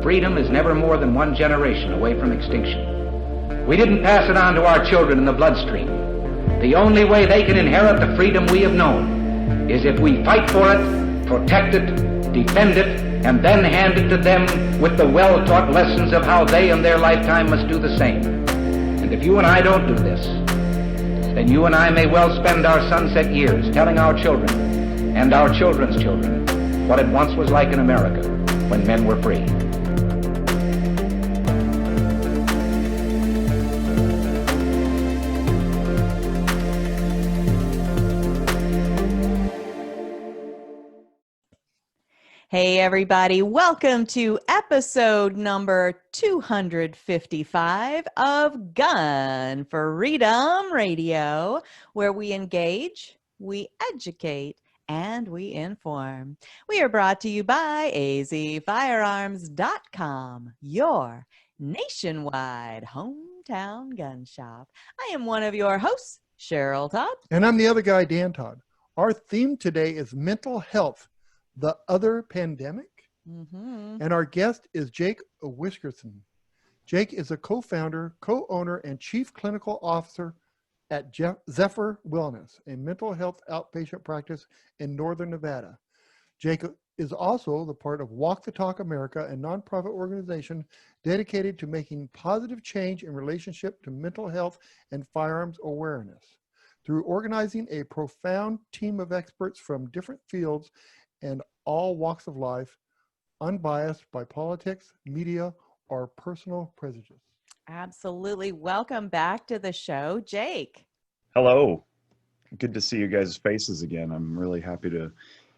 freedom is never more than one generation away from extinction. We didn't pass it on to our children in the bloodstream. The only way they can inherit the freedom we have known is if we fight for it, protect it, defend it, and then hand it to them with the well-taught lessons of how they in their lifetime must do the same. And if you and I don't do this, then you and I may well spend our sunset years telling our children and our children's children what it once was like in America when men were free. Hey everybody, welcome to episode number 255 of Gun Freedom Radio, where we engage, we educate, and we inform. We are brought to you by azfirearms.com, your nationwide hometown gun shop. I am one of your hosts, Cheryl Todd. And I'm the other guy, Dan Todd. Our theme today is mental health, the other pandemic. And our guest is Jake Wiskerchen. Jake is a co-founder, co-owner, and chief clinical officer at Zephyr Wellness, a mental health outpatient practice in Northern Nevada. Jake is also the part of Walk the Talk America, a nonprofit organization dedicated to making positive change in relationship to mental health and firearms awareness. Through organizing a profound team of experts from different fields and all walks of life, unbiased by politics, media, or personal prejudice. Absolutely. Welcome back to the show, Jake. Hello. Good to see you guys' faces again. I'm really happy to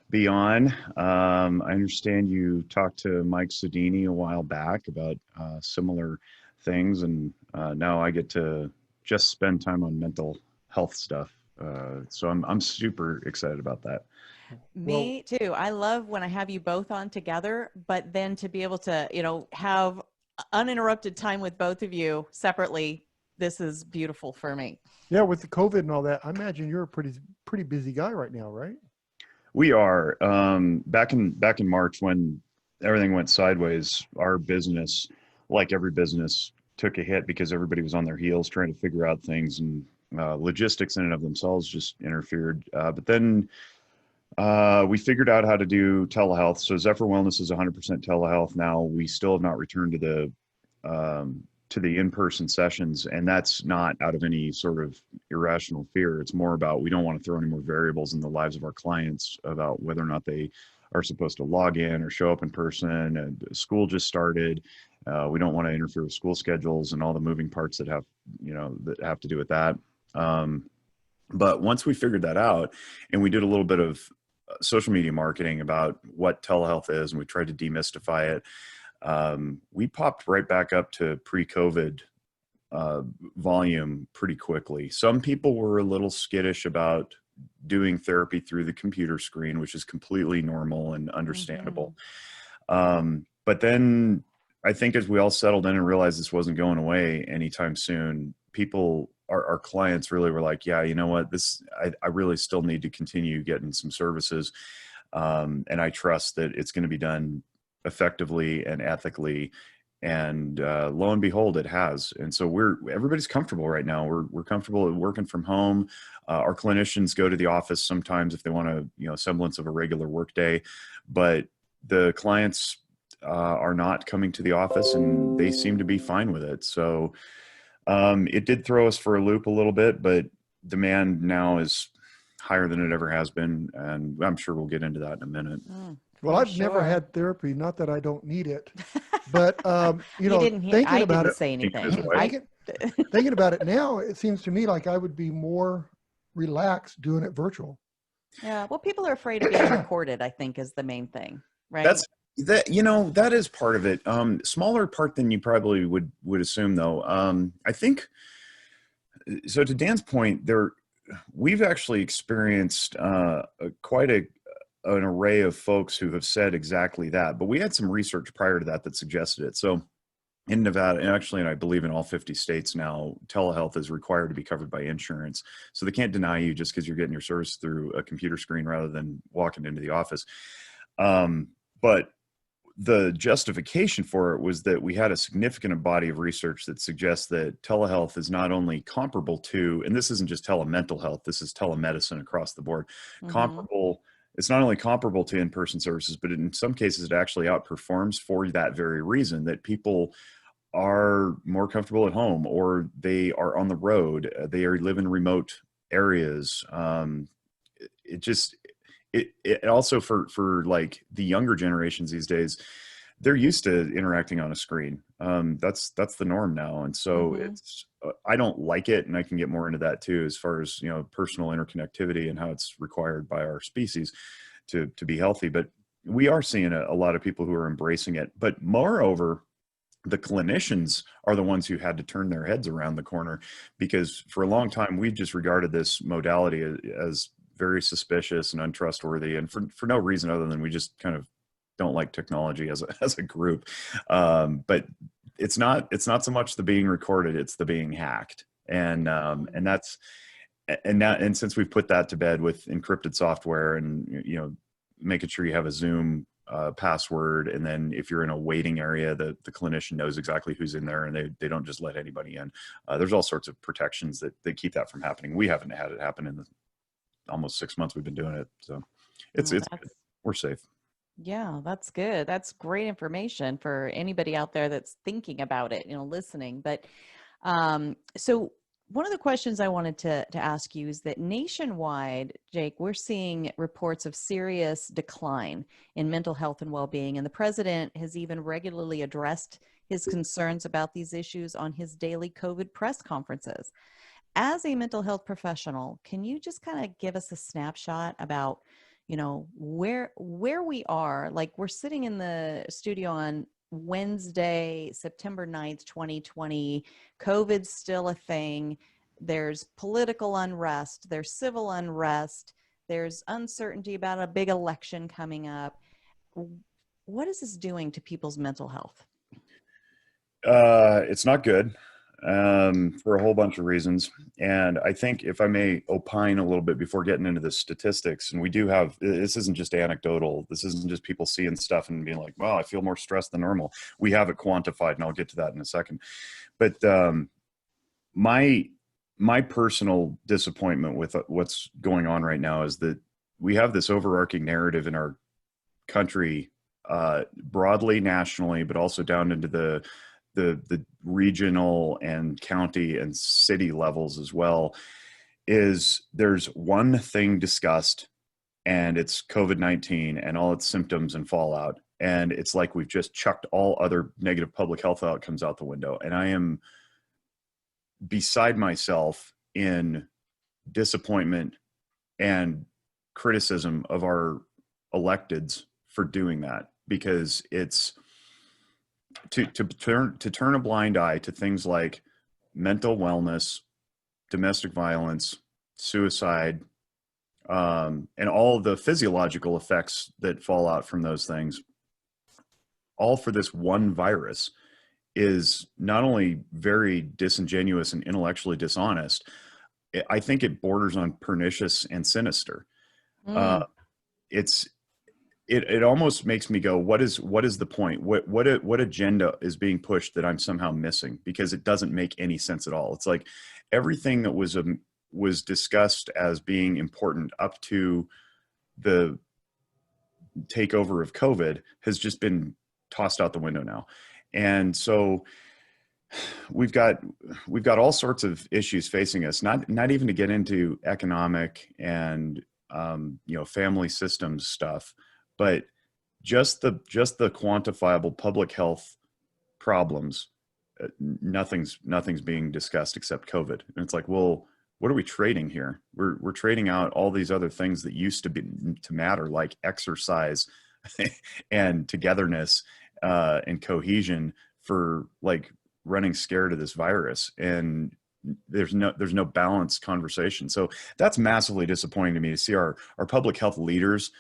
be on. I understand you talked to Mike Sodini a while back about similar things, and now I get to just spend time on mental health stuff. So I'm super excited about that. Me too. I love when I have you both on together, but then to be able to, have uninterrupted time with both of you separately, this is beautiful for me. Yeah, with the COVID and all that, I imagine you're a pretty busy guy right now, right? We are. Back in March, when everything went sideways, our business, like every business, took a hit because everybody was on their heels trying to figure out things, and logistics in and of themselves just interfered. But then we figured out how to do telehealth. So Zephyr Wellness is 100% telehealth now. We still have not returned to the in-person sessions, and that's not out of any sort of irrational fear. It's more about, we don't want to throw any more variables in the lives of our clients about whether or not they are supposed to log in or show up in person. And school just started. We don't want to interfere with school schedules and all the moving parts that have to do with that. But once we figured that out, and we did a little bit of social media marketing about what telehealth is, and we tried to demystify it, we popped right back up to pre-COVID volume pretty quickly. Some people were a little skittish about doing therapy through the computer screen, which is completely normal and understandable. But then I think as we all settled in and realized this wasn't going away anytime soon, our clients really were like, yeah, you know what, I really still need to continue getting some services. And I trust that it's going to be done effectively and ethically. And lo and behold, it has. And so everybody's comfortable right now. We're comfortable working from home. Our clinicians go to the office sometimes if they want a semblance of a regular work day, but the clients are not coming to the office, and they seem to be fine with it. So it did throw us for a loop a little bit, but demand now is higher than it ever has been. And I'm sure we'll get into that in a minute. Well, I've never had therapy, not that I don't need it, but, Thinking about it now, it seems to me like I would be more relaxed doing it virtual. Yeah. Well, people are afraid of being recorded, I think, is the main thing, right? That is part of it. Smaller part than you probably would assume, though. I think, so to Dan's point, we've actually experienced quite an array of folks who have said exactly that, but we had some research prior to that suggested it. So in Nevada, and I believe in all 50 states now, telehealth is required to be covered by insurance. So they can't deny you just because you're getting your service through a computer screen rather than walking into the office. But the justification for it was that we had a significant body of research that suggests that telehealth is not only comparable to, and this isn't just telemental health, this is telemedicine across the board, comparable. It's not only comparable to in-person services, but in some cases it actually outperforms for that very reason, that people are more comfortable at home, or they are on the road, they live in remote areas. It also for like the younger generations these days, they're used to interacting on a screen. That's the norm now. And so it's, I don't like it. And I can get more into that too, as far as, personal interconnectivity and how it's required by our species to be healthy. But we are seeing a lot of people who are embracing it. But moreover, the clinicians are the ones who had to turn their heads around the corner, because for a long time, we just regarded this modality as very suspicious and untrustworthy, and for no reason other than we just kind of don't like technology as a group. But it's not so much the being recorded, it's the being hacked. And since we've put that to bed with encrypted software and, making sure you have a Zoom password, and then if you're in a waiting area, the clinician knows exactly who's in there, and they don't just let anybody in. There's all sorts of protections that keep that from happening. We haven't had it happen in the almost 6 months we've been doing it, so it's good. We're safe. Yeah, that's good. That's great information for anybody out there that's thinking about it, listening. But so one of the questions I wanted to ask you is that nationwide, Jake, we're seeing reports of serious decline in mental health and well-being, and the president has even regularly addressed his concerns about these issues on his daily COVID press conferences. As a mental health professional, can you just kind of give us a snapshot about, where we are? Like, we're sitting in the studio on Wednesday, September 9th, 2020. COVID's still a thing. There's political unrest. There's civil unrest. There's uncertainty about a big election coming up. What is this doing to people's mental health? It's not good. For a whole bunch of reasons. And I think, if I may opine a little bit before getting into the statistics, and we do have, this isn't just anecdotal. This isn't just people seeing stuff and being like, well, I feel more stressed than normal. We have it quantified, and I'll get to that in a second. But my personal disappointment with what's going on right now is that we have this overarching narrative in our country, broadly, nationally, but also down into the regional and county and city levels as well, is there's one thing discussed, and it's COVID-19 and all its symptoms and fallout. And it's like we've just chucked all other negative public health outcomes out the window. And I am beside myself in disappointment and criticism of our electeds for doing that, because it's to turn a blind eye to things like mental wellness, domestic violence, suicide, and all the physiological effects that fall out from those things, all for this one virus, is not only very disingenuous and intellectually dishonest, I think it borders on pernicious and sinister. It almost makes me go, what is the point? What agenda is being pushed that I'm somehow missing? Because it doesn't make any sense at all. It's like everything that was discussed as being important up to the takeover of COVID has just been tossed out the window now. And so we've got all sorts of issues facing us, not even to get into economic and family systems stuff, but just the quantifiable public health problems. Nothing's being discussed except COVID. And it's like, well, what are we trading here? We're trading out all these other things that used to matter, like exercise and togetherness and cohesion, for like running scared of this virus. And there's no balanced conversation. So that's massively disappointing to me, to see our public health leaders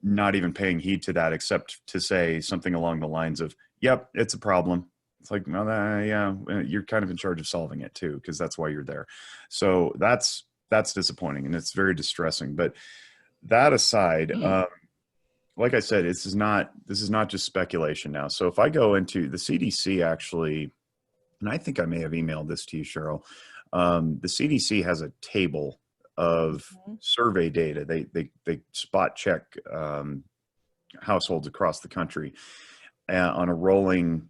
not even paying heed to that, except to say something along the lines of, yep, it's a problem. It's like, no, yeah, you're kind of in charge of solving it too, because that's why you're there. So that's disappointing, and it's very distressing. But that aside, like I said, this is not just speculation now. So if I go into the CDC actually, and I think I may have emailed this to you, Cheryl, the CDC has a table of survey data. They spot check households across the country on a rolling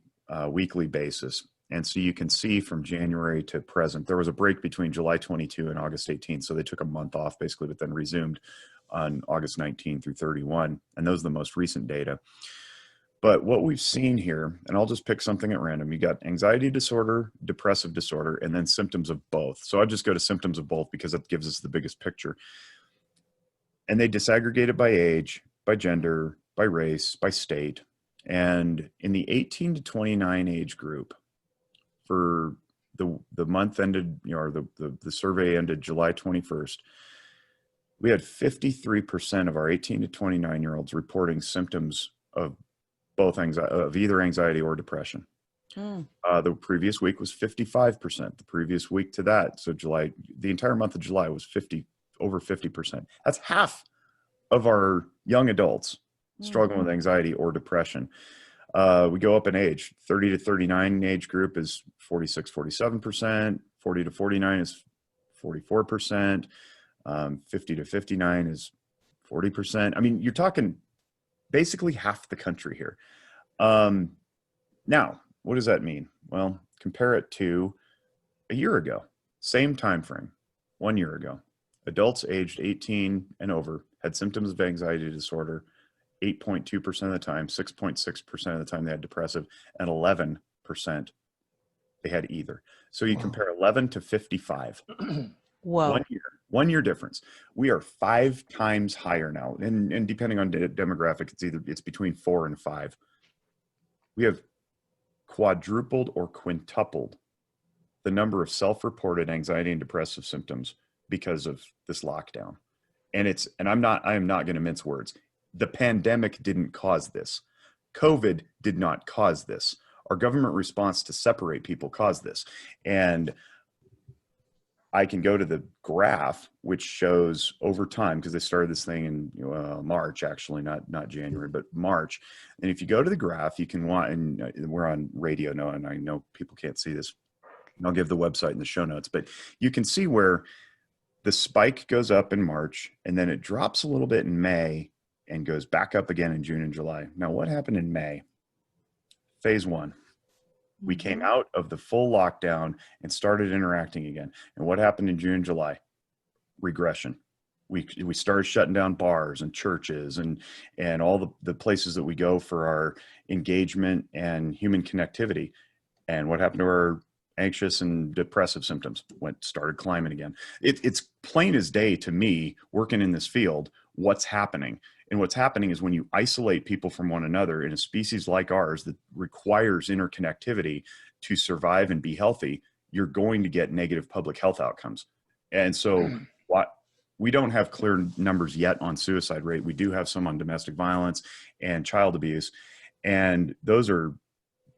weekly basis. And so you can see from January to present, there was a break between July 22 and August 18. So they took a month off basically, but then resumed on August 19 through 31. And those are the most recent data. But what we've seen here, and I'll just pick something at random. You got anxiety disorder, depressive disorder, and then symptoms of both. So I'll just go to symptoms of both because that gives us the biggest picture. And they disaggregate it by age, by gender, by race, by state. And in the 18 to 29 age group, for the month ended, or the survey ended July 21st, we had 53% of our 18 to 29-year-olds reporting symptoms of both either anxiety or depression. The previous week was 55%. The previous week to that, so July, the entire month of July was over 50%. That's half of our young adults struggling with anxiety or depression. We go up in age. 30 to 39 age group is 46-47%. 40 to 49 is 44%. 50 to 59 is 40%. I mean, you're talking basically half the country here. Now, what does that mean? Well, compare it to a year ago, same time frame, 1 year ago. Adults aged 18 and over had symptoms of anxiety disorder 8.2% of the time, 6.6% of the time they had depressive, and 11% they had either. So you compare 11 to 55. Whoa. 1 year difference. We are 5 times higher now. And depending on demographic, it's between 4 and 5. We have quadrupled or quintupled the number of self-reported anxiety and depressive symptoms because of this lockdown. And I am not going to mince words. The pandemic didn't cause this. COVID did not cause this. Our government response to separate people caused this. And I can go to the graph, which shows over time, because they started this thing in March, actually, not January, but March. And if you go to the graph, you can watch, and we're on radio now, and I know people can't see this. And I'll give the website in the show notes, but you can see where the spike goes up in March, and then it drops a little bit in May, and goes back up again in June and July. Now, what happened in May? Phase 1. We came out of the full lockdown and started interacting again. And what happened in June and July? Regression. We started shutting down bars and churches and all the places that we go for our engagement and human connectivity. And what happened to our anxious and depressive symptoms? Started climbing again. It's plain as day to me, working in this field, what's happening. And what's happening is when you isolate people from one another in a species like ours that requires interconnectivity to survive and be healthy, you're going to get negative public health outcomes. And so we don't have clear numbers yet on suicide rate. We do have some on domestic violence and child abuse, and those are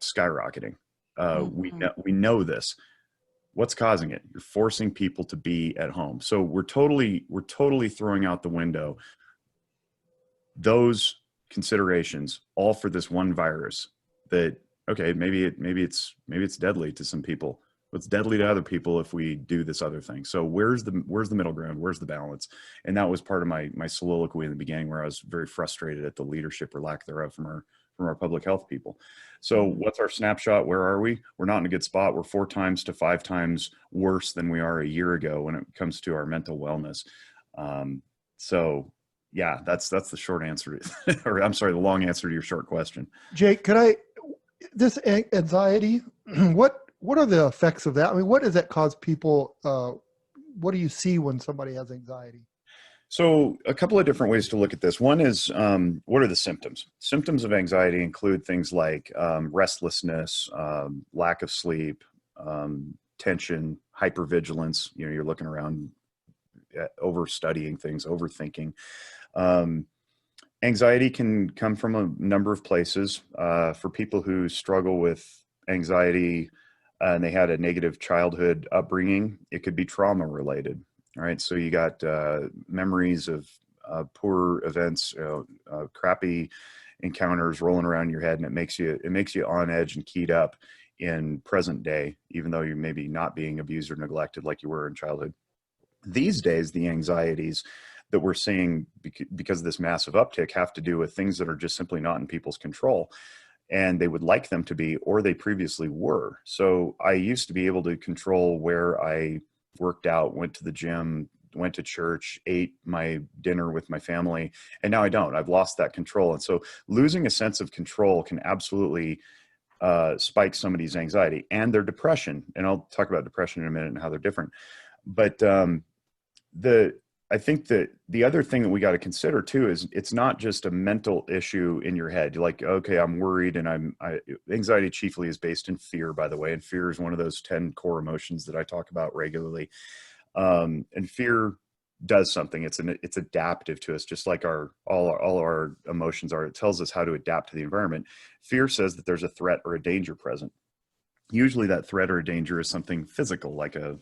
skyrocketing. We know this. What's causing it? You're forcing people to be at home. So we're totally throwing out the window those considerations, all for this one virus that, okay, maybe it's deadly to some people. It's deadly to other people if we do this other thing. So where's the middle ground? Where's the balance? And that was part of my soliloquy in the beginning, where I was very frustrated at the leadership or lack thereof from our public health people. So what's our snapshot? Where are we? We're not in a good spot. We're 4 times to 5 times worse than we are a year ago when it comes to our mental wellness. So yeah, that's the short answer, or I'm sorry, the long answer to your short question. Jake, this anxiety, what are the effects of that? I mean, what does that cause people? What do you see when somebody has anxiety? So a couple of different ways to look at this. One is, what are the symptoms? Symptoms of anxiety include things like restlessness, lack of sleep, tension, hypervigilance. You're looking around, overstudying things, overthinking. Anxiety can come from a number of places. For people who struggle with anxiety and they had a negative childhood upbringing, it could be trauma related. All right. So you got memories of poor events, crappy encounters rolling around in your head, and it makes you on edge and keyed up in present day, even though you're maybe not being abused or neglected like you were in childhood. These days, the anxieties that we're seeing because of this massive uptick have to do with things that are just simply not in people's control, and they would like them to be, or they previously were. So I used to be able to control where I worked out, went to the gym, went to church, ate my dinner with my family, and now I don't. I've lost that control. And so losing a sense of control can absolutely spike somebody's anxiety and their depression. And I'll talk about depression in a minute and how they're different. But I think that the other thing that we got to consider too is it's not just a mental issue in your head. You're like, okay, I'm worried, and anxiety chiefly is based in fear, by the way, and fear is one of those 10 core emotions that I talk about regularly. And fear does something. It's adaptive to us, just like all our emotions are. It tells us how to adapt to the environment. Fear says that there's a threat or a danger present. Usually that threat or a danger is something physical, like a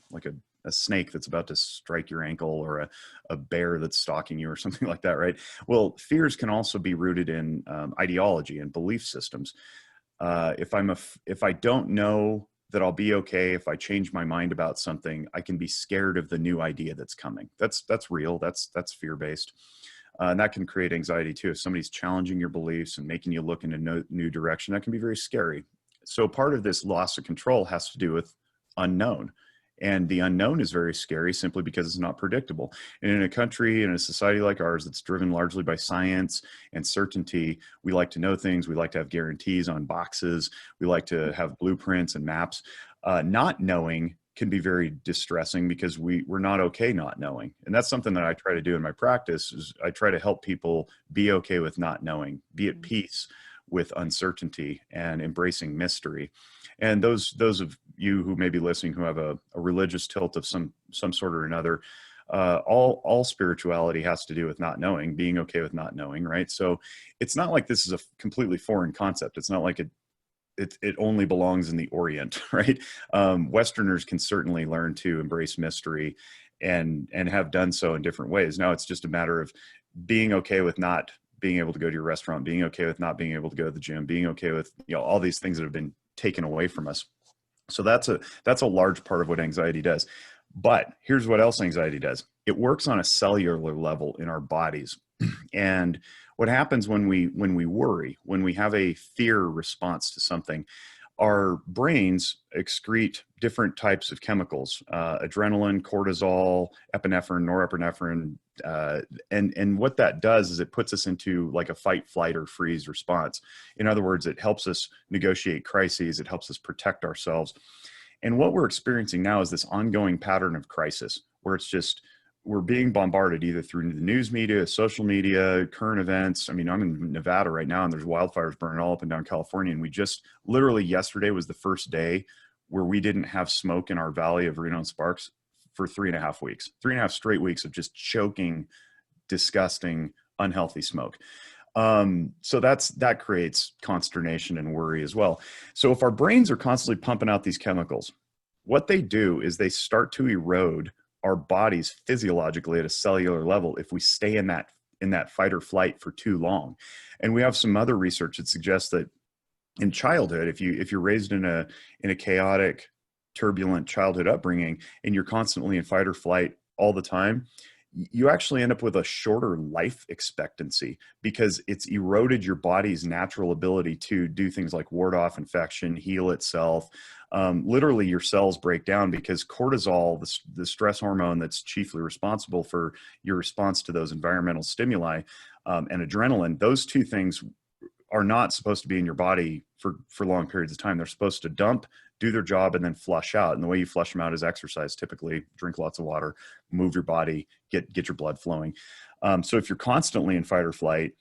snake that's about to strike your ankle, or a bear that's stalking you, or something like that, right? Well, fears can also be rooted in ideology and belief systems. If I don't know that I'll be okay, if I change my mind about something, I can be scared of the new idea that's coming. That's real. That's fear-based. And that can create anxiety too. If somebody's challenging your beliefs and making you look in a new direction, that can be very scary. So part of this loss of control has to do with unknown. And the unknown is very scary simply because it's not predictable. And in a country, in a society like ours that's driven largely by science and certainty, we like to know things. We like to have guarantees on boxes. We like to have blueprints and maps. Not knowing can be very distressing because we're not okay not knowing. And that's something that I try to do in my practice. Is I try to help people be okay with not knowing, be at peace with uncertainty and embracing mystery. And those of you who may be listening who have a religious tilt of some sort or another, all spirituality has to do with not knowing, being okay with not knowing, right? So it's not like this is a completely foreign concept. It's not like it only belongs in the Orient, right? Westerners can certainly learn to embrace mystery and have done so in different ways. Now it's just a matter of being okay with not being able to go to your restaurant, being okay with not being able to go to the gym, being okay with, all these things that have been taken away from us. So that's a large part of what anxiety does. But here's what else anxiety does. It works on a cellular level in our bodies. And what happens when we worry, when we have a fear response to something, our brains excrete different types of chemicals, adrenaline, cortisol, epinephrine, norepinephrine. And what that does is it puts us into like a fight, flight, or freeze response. In other words, it helps us negotiate crises. It helps us protect ourselves. And what we're experiencing now is this ongoing pattern of crisis where it's just, we're being bombarded either through the news media, social media, current events. I mean, I'm in Nevada right now and there's wildfires burning all up and down California. And we just literally yesterday was the first day where we didn't have smoke in our valley of Reno and Sparks for 3.5 weeks, 3.5 straight weeks of just choking, disgusting, unhealthy smoke. So that creates consternation and worry as well. So if our brains are constantly pumping out these chemicals, what they do is they start to erode our bodies physiologically at a cellular level if we stay in that fight or flight for too long. And we have some other research that suggests that in childhood, if you're raised in a chaotic, turbulent childhood upbringing and you're constantly in fight or flight all the time, you actually end up with a shorter life expectancy because it's eroded your body's natural ability to do things like ward off infection, heal itself. Literally your cells break down because cortisol, the stress hormone that's chiefly responsible for your response to those environmental stimuli, and adrenaline, those two things are not supposed to be in your body for long periods of time. They're supposed to dump, do their job, and then flush out. And the way you flush them out is exercise. Typically, drink lots of water, move your body, get your blood flowing. So if you're constantly in fight or flight,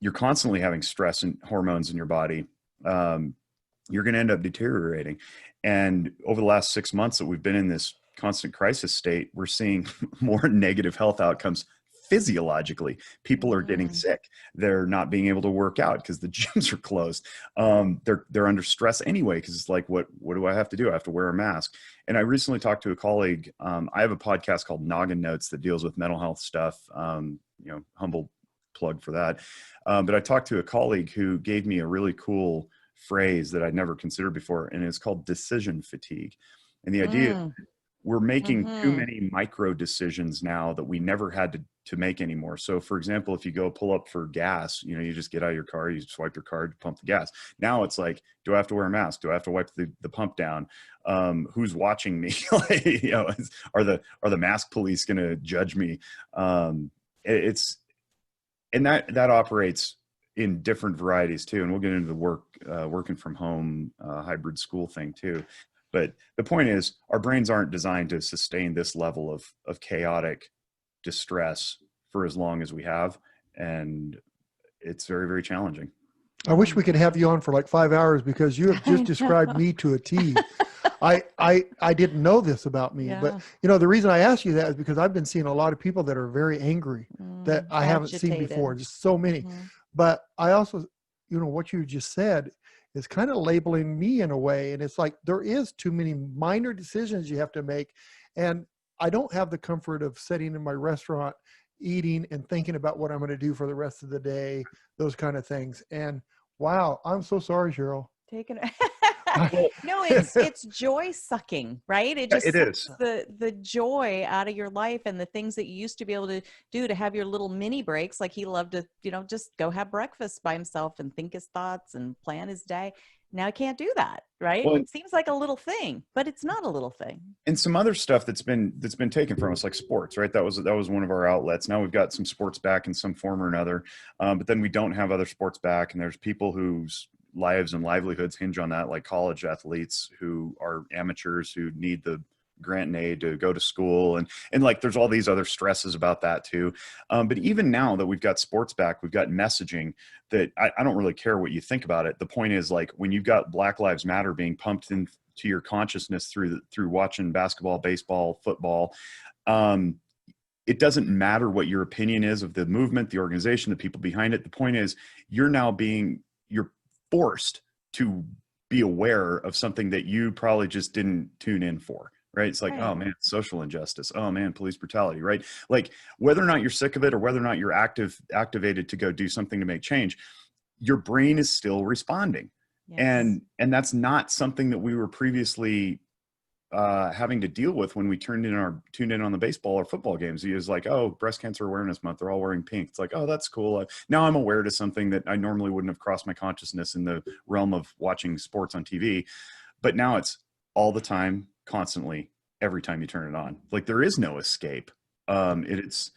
you're constantly having stress and hormones in your body, you're going to end up deteriorating. And over the last 6 months that we've been in this constant crisis state, we're seeing more negative health outcomes physiologically. People are getting sick. They're not being able to work out because the gyms are closed. They're under stress anyway, because it's like, what do I have to do? I have to wear a mask. And I recently talked to a colleague. I have a podcast called Noggin Notes that deals with mental health stuff. humble plug for that. But I talked to a colleague who gave me a really cool phrase that I'd never considered before, and it's called decision fatigue. And the idea we're making too many micro decisions now that we never had to make anymore. So for example, if you go pull up for gas, you just get out of your car, you swipe your card, pump the gas. Now it's like, do I have to wear a mask? Do I have to wipe the pump down? Who's watching me? Are the mask police going to judge me? And that operates in different varieties too. And we'll get into the working from home, hybrid school thing too. But the point is, our brains aren't designed to sustain this level of chaotic distress for as long as we have. And it's very, very challenging. I wish we could have you on for like 5 hours, because you have just described me to a T. I didn't know this about me, but the reason I asked you that is because I've been seeing a lot of people that are very angry that I haven't seen before. Just so many. But I also, what you just said is kind of labeling me in a way. And it's like, there is too many minor decisions you have to make. And I don't have the comfort of sitting in my restaurant, eating and thinking about what I'm going to do for the rest of the day, those kind of things. And wow, I'm so sorry, Cheryl. No, it's joy sucking, right? It just it is the joy out of your life, and the things that you used to be able to do to have your little mini breaks. Like he loved to, just go have breakfast by himself and think his thoughts and plan his day. Now I can't do that, right? Well, it seems like a little thing, but it's not a little thing. And some other stuff that's been taken from us, like sports, right? That was one of our outlets. Now we've got some sports back in some form or another, but then we don't have other sports back, and there's people whose lives and livelihoods hinge on that, like college athletes who are amateurs who need the grant and aid to go to school, and like there's all these other stresses about that too. But even now that we've got sports back, we've got messaging that I don't really care what you think about it. The point is, like, when you've got Black Lives Matter being pumped into your consciousness through watching basketball, baseball, football, it doesn't matter what your opinion is of the movement, the organization, the people behind it. The point is, you're forced to be aware of something that you probably just didn't tune in for, right? It's like, oh man, social injustice. Oh man, police brutality, right? Like, whether or not you're sick of it or whether or not you're activated to go do something to make change, your brain is still responding. Yes. And that's not something that we were previously having to deal with when we tuned in on the baseball or football games. He was like, oh, breast cancer awareness month, they're all wearing pink. It's like, oh, that's cool. Now I'm aware to something that I normally wouldn't have crossed my consciousness in the realm of watching sports on TV. But now it's all the time, constantly, every time you turn it on. Like, there is no escape. That's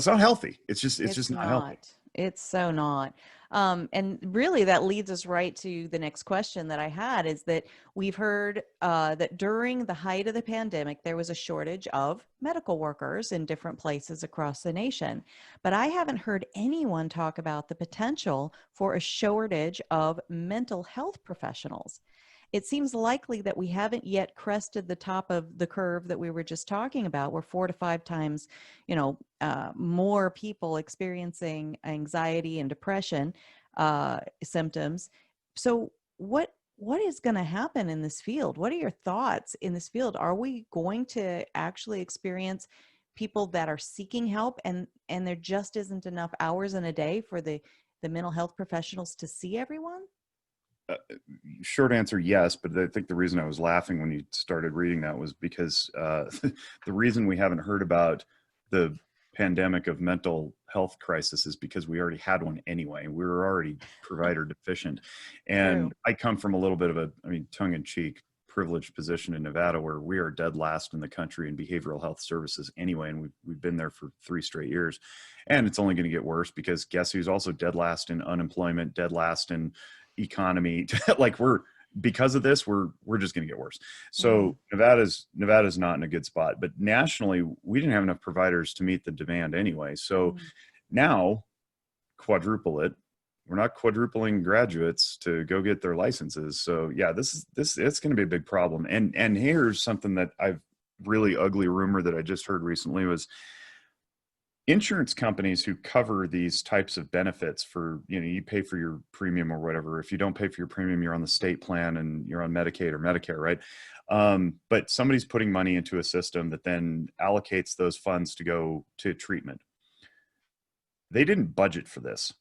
not healthy. It's just not healthy. It's so not. And really that leads us right to the next question that I had, is that we've heard that during the height of the pandemic, there was a shortage of medical workers in different places across the nation. But I haven't heard anyone talk about the potential for a shortage of mental health professionals. It seems likely that we haven't yet crested the top of the curve that we were just talking about, where 4 to 5 times, more people experiencing anxiety and depression symptoms. So what is going to happen in this field? What are your thoughts in this field? Are we going to actually experience people that are seeking help and there just isn't enough hours in a day for the mental health professionals to see everyone? Short answer, yes. But I think the reason I was laughing when you started reading that was because the reason we haven't heard about the pandemic of mental health crisis is because we already had one anyway. We were already provider deficient. And I come from a little bit of a, tongue-in-cheek, privileged position in Nevada, where we are dead last in the country in behavioral health services anyway. And we've been there for 3 straight years. And it's only going to get worse, because guess who's also dead last in unemployment, dead last in economy. Like, because of this, we're just going to get worse. So Nevada's not in a good spot, but nationally we didn't have enough providers to meet the demand anyway. So now quadruple it. We're not quadrupling graduates to go get their licenses. So yeah, it's going to be a big problem. And here's something that I've really ugly rumor that I just heard recently was insurance companies who cover these types of benefits for, you pay for your premium or whatever. If you don't pay for your premium, you're on the state plan and you're on Medicaid or Medicare, right? But somebody's putting money into a system that then allocates those funds to go to treatment. they didn't budget for this.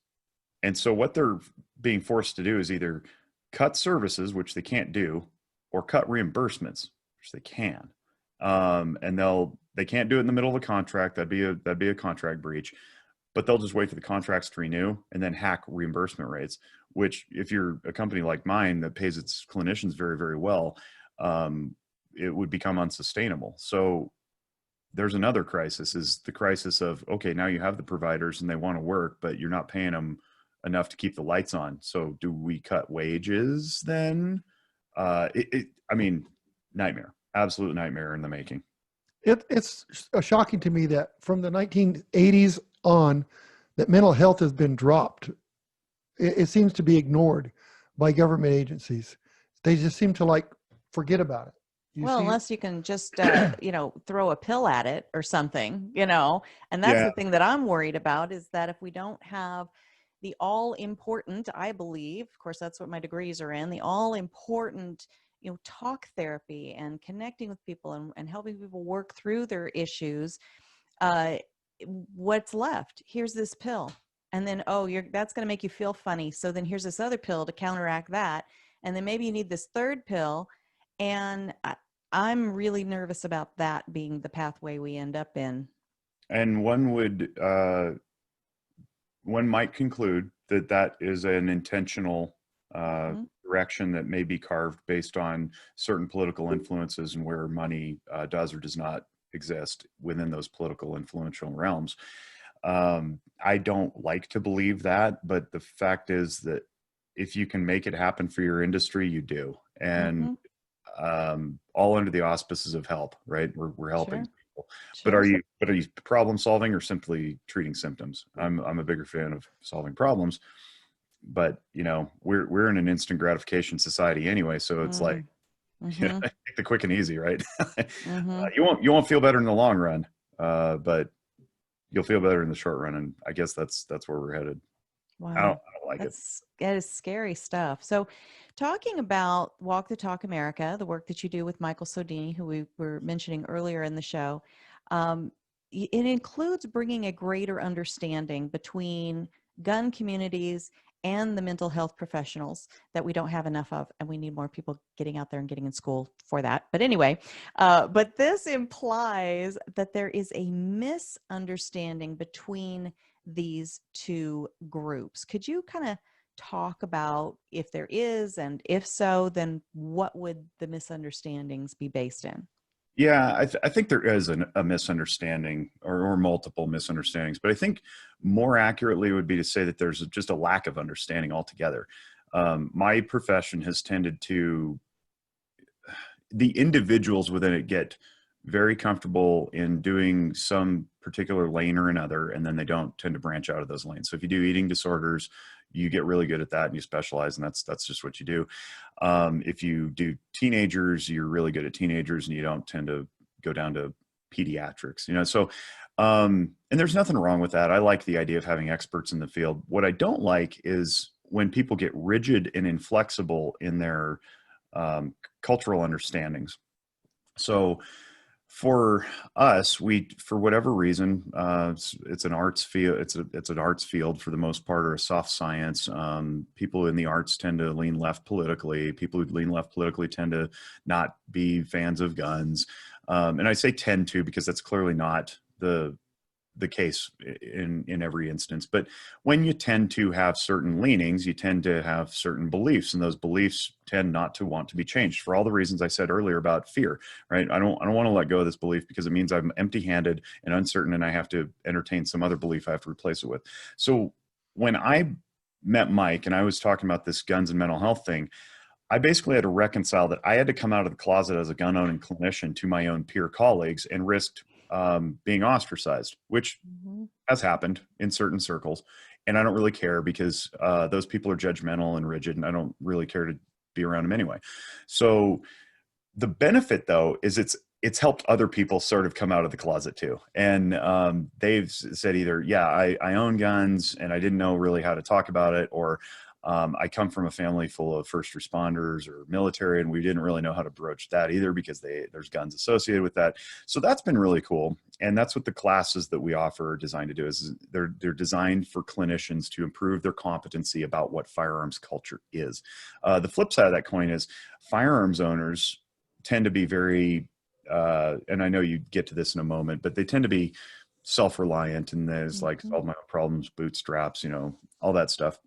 And so what they're being forced to do is either cut services, which they can't do, or cut reimbursements, which they can. And they can't do it in the middle of a contract. That'd be a contract breach, but they'll just wait for the contracts to renew and then hack reimbursement rates, which if you're a company like mine that pays its clinicians very, very well, it would become unsustainable. So there's another crisis, is the crisis of, okay, now you have the providers and they want to work, but you're not paying them enough to keep the lights on. So do we cut wages then? I mean, nightmare, absolute nightmare in the making. It's shocking to me that from the 1980s on, that mental health has been dropped. It seems to be ignored by government agencies. They just seem to like forget about it. Unless you can just, throw a pill at it or something, and that's the thing that I'm worried about, is that if we don't have the all important, I believe, of course, that's what my degrees are in, the all important, talk therapy and connecting with people and helping people work through their issues, what's left? Here's this pill. And then, that's going to make you feel funny. So then here's this other pill to counteract that. And then maybe you need this third pill. And I'm really nervous about that being the pathway we end up in. And one might conclude that is an intentional direction that may be carved based on certain political influences and where money does or does not exist within those political influential realms. I don't like to believe that, but the fact is that if you can make it happen for your industry, you do. And all under the auspices of help, right? We're helping people. But are you problem solving or simply treating symptoms? I'm a bigger fan of solving problems, but we're in an instant gratification society anyway. So it's like, take the quick and easy, right? You won't feel better in the long run, but you'll feel better in the short run. And I guess that's where we're headed. Wow. I don't like it. That is scary stuff. So talking about Walk the Talk America, the work that you do with Michael Sodini, who we were mentioning earlier in the show, it includes bringing a greater understanding between gun communities and the mental health professionals that we don't have enough of, and we need more people getting out there and getting in school for that. But anyway, but this implies that there is a misunderstanding between these two groups. Could you kind of talk about if there is, and if so, then what would the misunderstandings be based in? Yeah, I think there is a misunderstanding or multiple misunderstandings, but I think more accurately would be to say that there's just a lack of understanding altogether. My profession has tended to, the individuals within it get very comfortable in doing some particular lane or another, and then they don't tend to branch out of those lanes. So if you do eating disorders, you get really good at that and you specialize, and that's just what you do. If you do teenagers, you're really good at teenagers and you don't tend to go down to pediatrics, so, and there's nothing wrong with that. I like the idea of having experts in the field. What I don't like is when people get rigid and inflexible in their cultural understandings. So for us, for whatever reason, it's an arts field. It's an arts field for the most part, or a soft science. People in the arts tend to lean left politically. People who lean left politically tend to not be fans of guns. And I say tend to because that's clearly not the case in every instance. But when you tend to have certain leanings, you tend to have certain beliefs, and those beliefs tend not to want to be changed for all the reasons I said earlier about fear, right? I don't want to let go of this belief because it means I'm empty-handed and uncertain, and I have to entertain some other belief I have to replace it with. So when I met Mike and I was talking about this guns and mental health thing, I basically had to reconcile that I had to come out of the closet as a gun-owning clinician to my own peer colleagues and risked being ostracized, which has happened in certain circles. And I don't really care because those people are judgmental and rigid, and I don't really care to be around them anyway. So the benefit, though, is it's it's helped other people sort of come out of the closet too. And they've said either, yeah, I own guns and I didn't know really how to talk about it, or I come from a family full of first responders or military, and we didn't really know how to broach that either because there's guns associated with that. So that's been really cool. And that's what the classes that we offer are designed to do, is they're designed for clinicians to improve their competency about what firearms culture is. The flip side of that coin is firearms owners tend to be very, and I know you get to this in a moment, but they tend to be self-reliant, and there's like solve my own problems, bootstraps, all that stuff.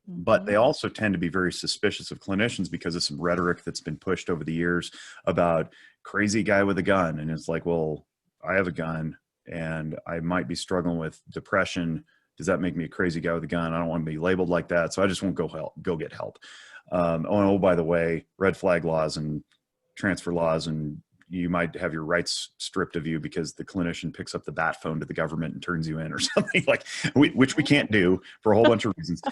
But they also tend to be very suspicious of clinicians because of some rhetoric that's been pushed over the years about crazy guy with a gun. And it's like, well, I have a gun and I might be struggling with depression. Does that make me a crazy guy with a gun? I don't want to be labeled like that. So I just won't go get help. Oh, by the way, red flag laws and transfer laws, and you might have your rights stripped of you because the clinician picks up the bat phone to the government and turns you in or something, like which we can't do for a whole bunch of reasons.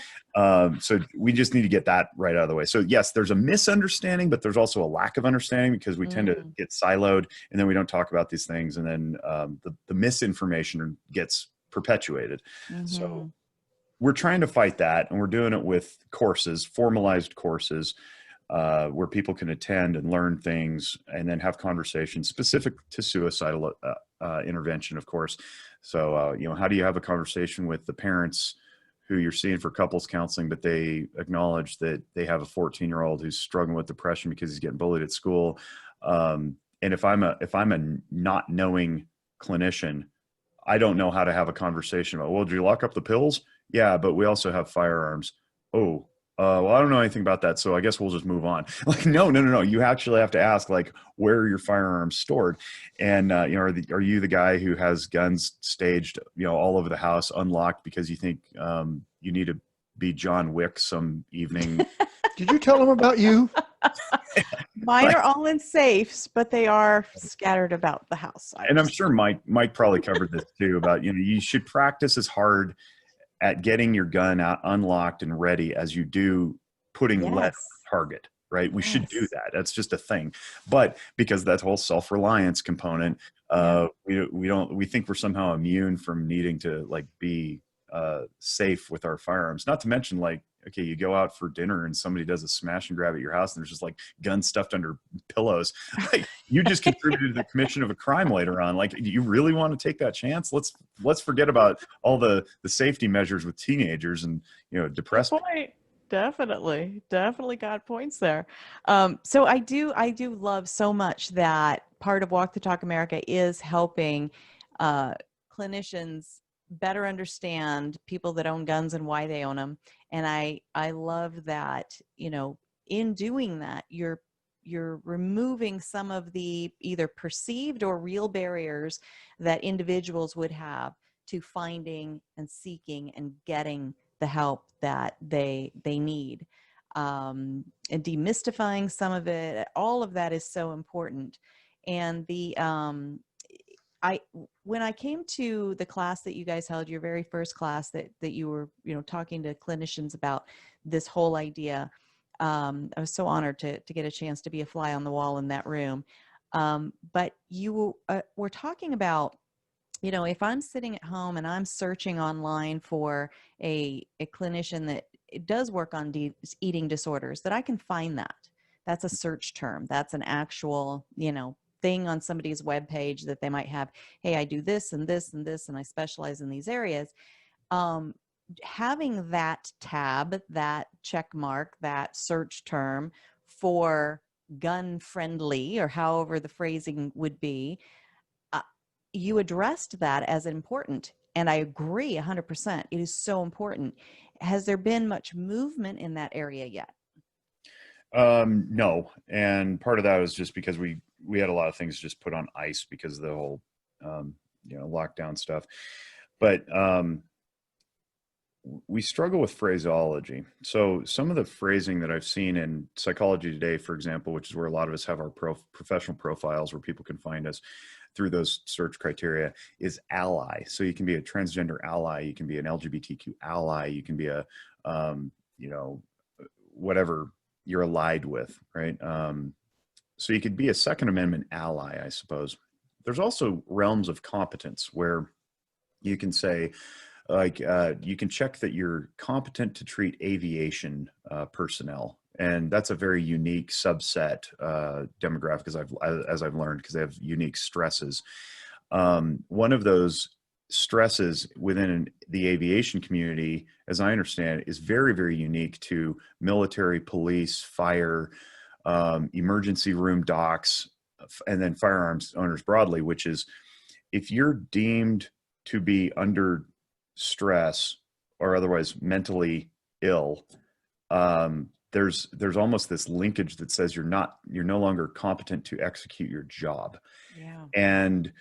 So we just need to get that right out of the way. So yes, there's a misunderstanding, but there's also a lack of understanding because we tend to get siloed, and then we don't talk about these things, and then the misinformation gets perpetuated. So we're trying to fight that, and we're doing it with courses, formalized courses, where people can attend and learn things and then have conversations specific to suicidal intervention, of course. So, how do you have a conversation with the parents who you're seeing for couples counseling, but they acknowledge that they have a 14-year-old who's struggling with depression because he's getting bullied at school? And if I'm a not knowing clinician, I don't know how to have a conversation about, well, did you lock up the pills? Yeah, but we also have firearms. Oh, well, I don't know anything about that, so I guess we'll just move on. Like, no. You actually have to ask, like, where are your firearms stored? And, are you the guy who has guns staged, all over the house, unlocked because you think you need to be John Wick some evening? Did you tell them about you? Mine are all in safes, but they are scattered about the house. And I'm sure Mike probably covered this too, about, you should practice as hard at getting your gun out, unlocked and ready as you do putting lead on the target, right? We should do that. That's just a thing. But because that whole self-reliance component, we think we're somehow immune from needing to be safe with our firearms. Not to mention, like, okay, you go out for dinner and somebody does a smash and grab at your house and there's just like guns stuffed under pillows. Like, you just contributed to the commission of a crime later on. Like, do you really want to take that chance? Let's forget about all the safety measures with teenagers and, depressed. Definitely got points there. So I do love so much that part of Walk the Talk America is helping clinicians better understand people that own guns and why they own them. And I love that, in doing that, you're removing some of the either perceived or real barriers that individuals would have to finding and seeking and getting the help that they need, and demystifying some of it. All of that is so important. And when I came to the class that you guys held, your very first class that you were, talking to clinicians about this whole idea, I was so honored to get a chance to be a fly on the wall in that room. But you were talking about, if I'm sitting at home and I'm searching online for a clinician that does work on eating disorders, that I can find that. That's a search term. That's an actual, thing on somebody's webpage that they might have. Hey, I do this and this and this, and I specialize in these areas. Having that tab, that check mark, that search term for gun friendly, or however the phrasing would be, you addressed that as important. And I agree 100%. It is so important. Has there been much movement in that area yet? No. And part of that was just because we had a lot of things just put on ice because of the whole, lockdown stuff. But we struggle with phraseology. So some of the phrasing that I've seen in Psychology Today, for example, which is where a lot of us have our professional profiles where people can find us through those search criteria, is ally. So you can be a transgender ally, you can be an LGBTQ ally, you can be a, whatever you're allied with, right? So you could be a Second Amendment ally, I suppose. There's also realms of competence where you can say, like, you can check that you're competent to treat aviation personnel. And that's a very unique subset demographic, as I've learned, because they have unique stresses. One of those stresses within the aviation community, as I understand it, is very, very unique to military, police, fire, emergency room docs, and then firearms owners broadly, which is if you're deemed to be under stress or otherwise mentally ill, there's almost this linkage that says you're no longer competent to execute your job. Yeah. And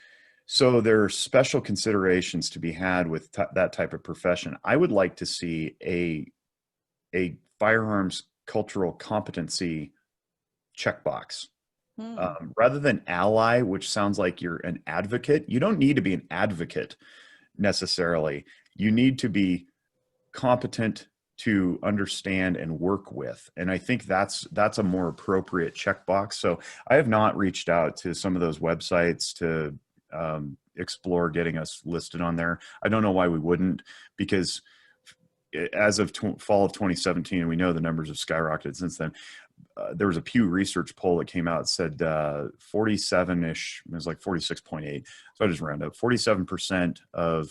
so there are special considerations to be had with that type of profession. I would like to see a firearms cultural competency checkbox. Rather than ally, which sounds like you're an advocate. You don't need to be an advocate necessarily. You need to be competent to understand and work with. And I think that's a more appropriate checkbox. So I have not reached out to some of those websites to explore getting us listed on there. I don't know why we wouldn't, because as of fall of 2017, we know the numbers have skyrocketed since then. There was a Pew Research poll that came out, said 47-ish, it was like 46.8. So I just round up. 47% of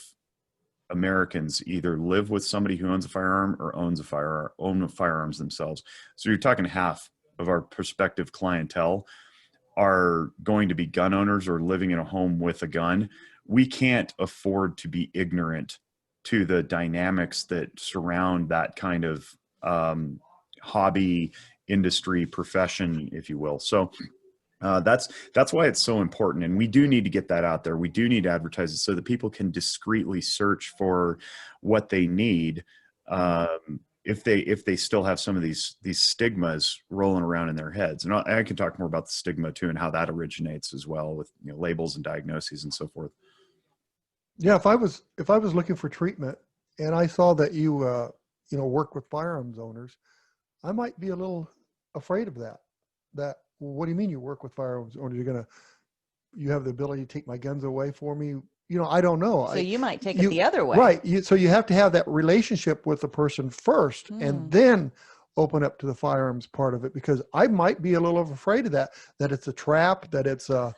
Americans either live with somebody who owns a firearm or own firearms themselves. So you're talking half of our prospective clientele are going to be gun owners or living in a home with a gun. We can't afford to be ignorant to the dynamics that surround that kind of hobby, industry, profession, if you will. So that's why it's so important. And we do need to get that out there. We do need to advertise it so that people can discreetly search for what they need. If they still have some of these stigmas rolling around in their heads. And I can talk more about the stigma too, and how that originates as well with labels and diagnoses and so forth. Yeah. If I was looking for treatment and I saw that you work with firearms owners, I might be a little afraid of that. What do you mean you work with firearms owners? You have the ability to take my guns away for me? I don't know. So you might take it the other way. Right. So you have to have that relationship with the person first and then open up to the firearms part of it, because I might be a little afraid of that it's a trap, that it's I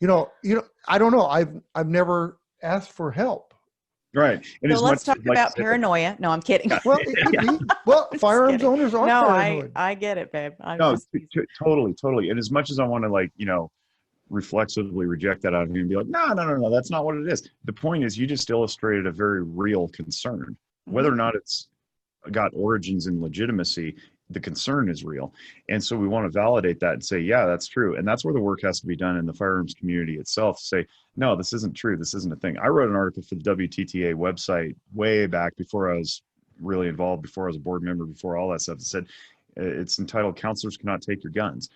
don't know. I've never asked for help. Right. And so let's talk about paranoia. No, I'm kidding. Well, it could be. Well, firearms owners are paranoid. I get it, babe. Totally. And as much as I want to reflexively reject that out of you and be like, no, that's not what it is. The point is, you just illustrated a very real concern. Whether or not it's got origins in legitimacy, the concern is real. And so we want to validate that and say, yeah, that's true. And that's where the work has to be done in the firearms community itself, to say, no, this isn't true. This isn't a thing. I wrote an article for the WTTA website way back before I was really involved, before I was a board member, before all that stuff. It said, it's entitled "Counselors Cannot Take Your Guns."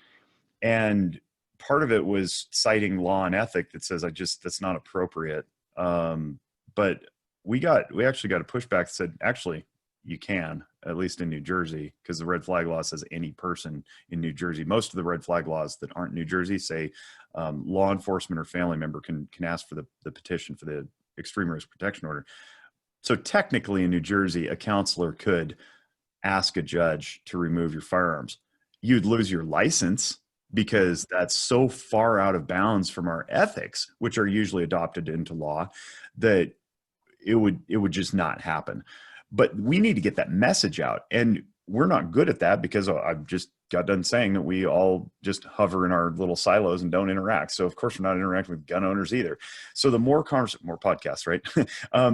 And part of it was citing law and ethic that says, that's not appropriate. But we actually got a pushback that said, actually, you can, at least in New Jersey, because the red flag law says any person in New Jersey. Most of the red flag laws that aren't New Jersey say law enforcement or family member can ask for the petition for the extreme risk protection order. So technically in New Jersey, a counselor could ask a judge to remove your firearms. You'd lose your license, because that's so far out of bounds from our ethics, which are usually adopted into law, that it would just not happen. But we need to get that message out. And we're not good at that, because I've just got done saying that we all just hover in our little silos and don't interact. So of course we're not interacting with gun owners either. So the more podcasts, right?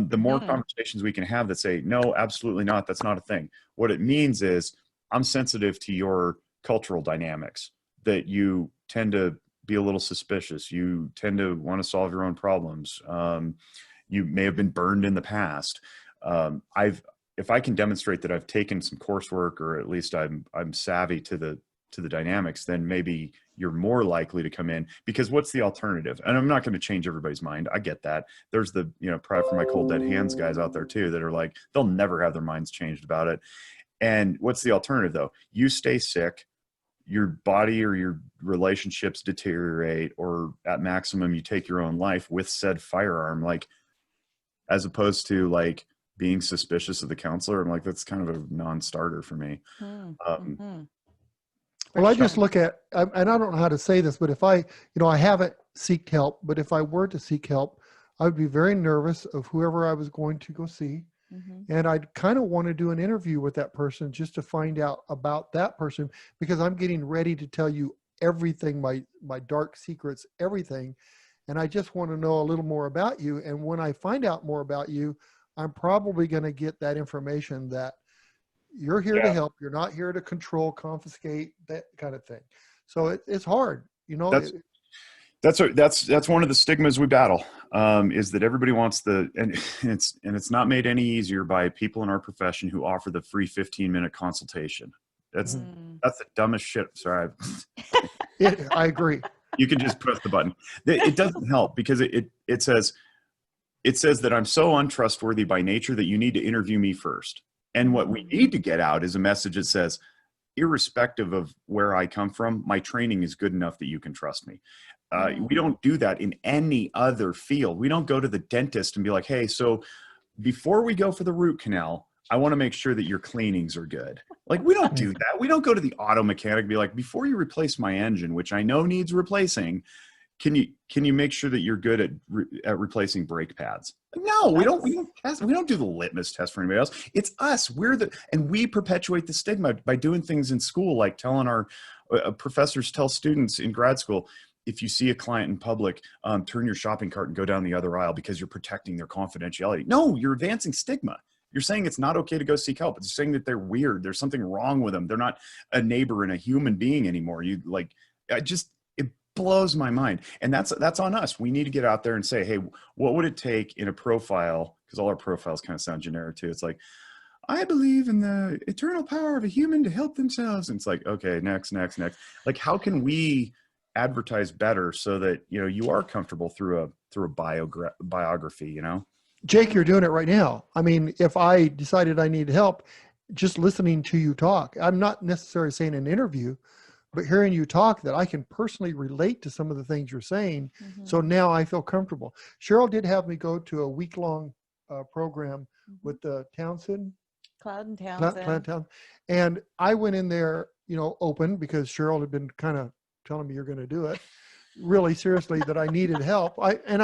The more conversations we can have that say, no, absolutely not. That's not a thing. What it means is, I'm sensitive to your cultural dynamics, that you tend to be a little suspicious. You tend to want to solve your own problems. You may have been burned in the past. If I can demonstrate that I've taken some coursework, or at least I'm savvy to the dynamics, then maybe you're more likely to come in, because what's the alternative? And I'm not going to change everybody's mind. I get that. There's the, Pride for My Cold Dead Hands guys out there too, that are like, they'll never have their minds changed about it. And what's the alternative though? You stay sick, your body or your relationships deteriorate, or at maximum you take your own life with said firearm, like, as opposed to like being suspicious of the counselor. I'm like, that's kind of a non-starter for me. Well, I just look at, and I don't know how to say this, but if I haven't sought help, but if I were to seek help, I would be very nervous of whoever I was going to go see. And I'd kind of want to do an interview with that person just to find out about that person, because I'm getting ready to tell you everything, my dark secrets, everything. And I just want to know a little more about you. And when I find out more about you, I'm probably going to get that information that you're here to help. You're not here to control, confiscate, that kind of thing. So it's hard, That's one of the stigmas we battle, is that everybody wants and it's not made any easier by people in our profession who offer the free 15-minute consultation. That's the dumbest shit. Sorry. I agree. You can just press the button. It doesn't help, because it says that I'm so untrustworthy by nature that you need to interview me first. And what we need to get out is a message that says, irrespective of where I come from, my training is good enough that you can trust me. We don't do that in any other field. We don't go to the dentist and be like, hey, so before we go for the root canal, I want to make sure that your cleanings are good. Like, we don't do that. We don't go to the auto mechanic and be like, before you replace my engine, which I know needs replacing, can you make sure that you're good at replacing brake pads? No, we don't test. We don't do the litmus test for anybody else. It's us. And we perpetuate the stigma by doing things in school, like telling our professors tell students in grad school, if you see a client in public, turn your shopping cart and go down the other aisle, because you're protecting their confidentiality. No, you're advancing stigma. You're saying it's not okay to go seek help. It's saying that they're weird. There's something wrong with them. They're not a neighbor and a human being anymore. It blows my mind. And that's on us. We need to get out there and say, hey, what would it take in a profile? Because all our profiles kind of sound generic too. It's like, I believe in the eternal power of a human to help themselves. And it's like, okay, next. Like, how can we advertise better so that, you are comfortable through a biography, Jake, you're doing it right now. I mean, if I decided I needed help, just listening to you talk, I'm not necessarily saying an interview, but hearing you talk, that I can personally relate to some of the things you're saying. So now I feel comfortable. Cheryl did have me go to a week-long program with the Townsend. Cloud and Townsend. And I went in there, open, because Cheryl had been kind of telling me you're going to do it really seriously, that I needed help. And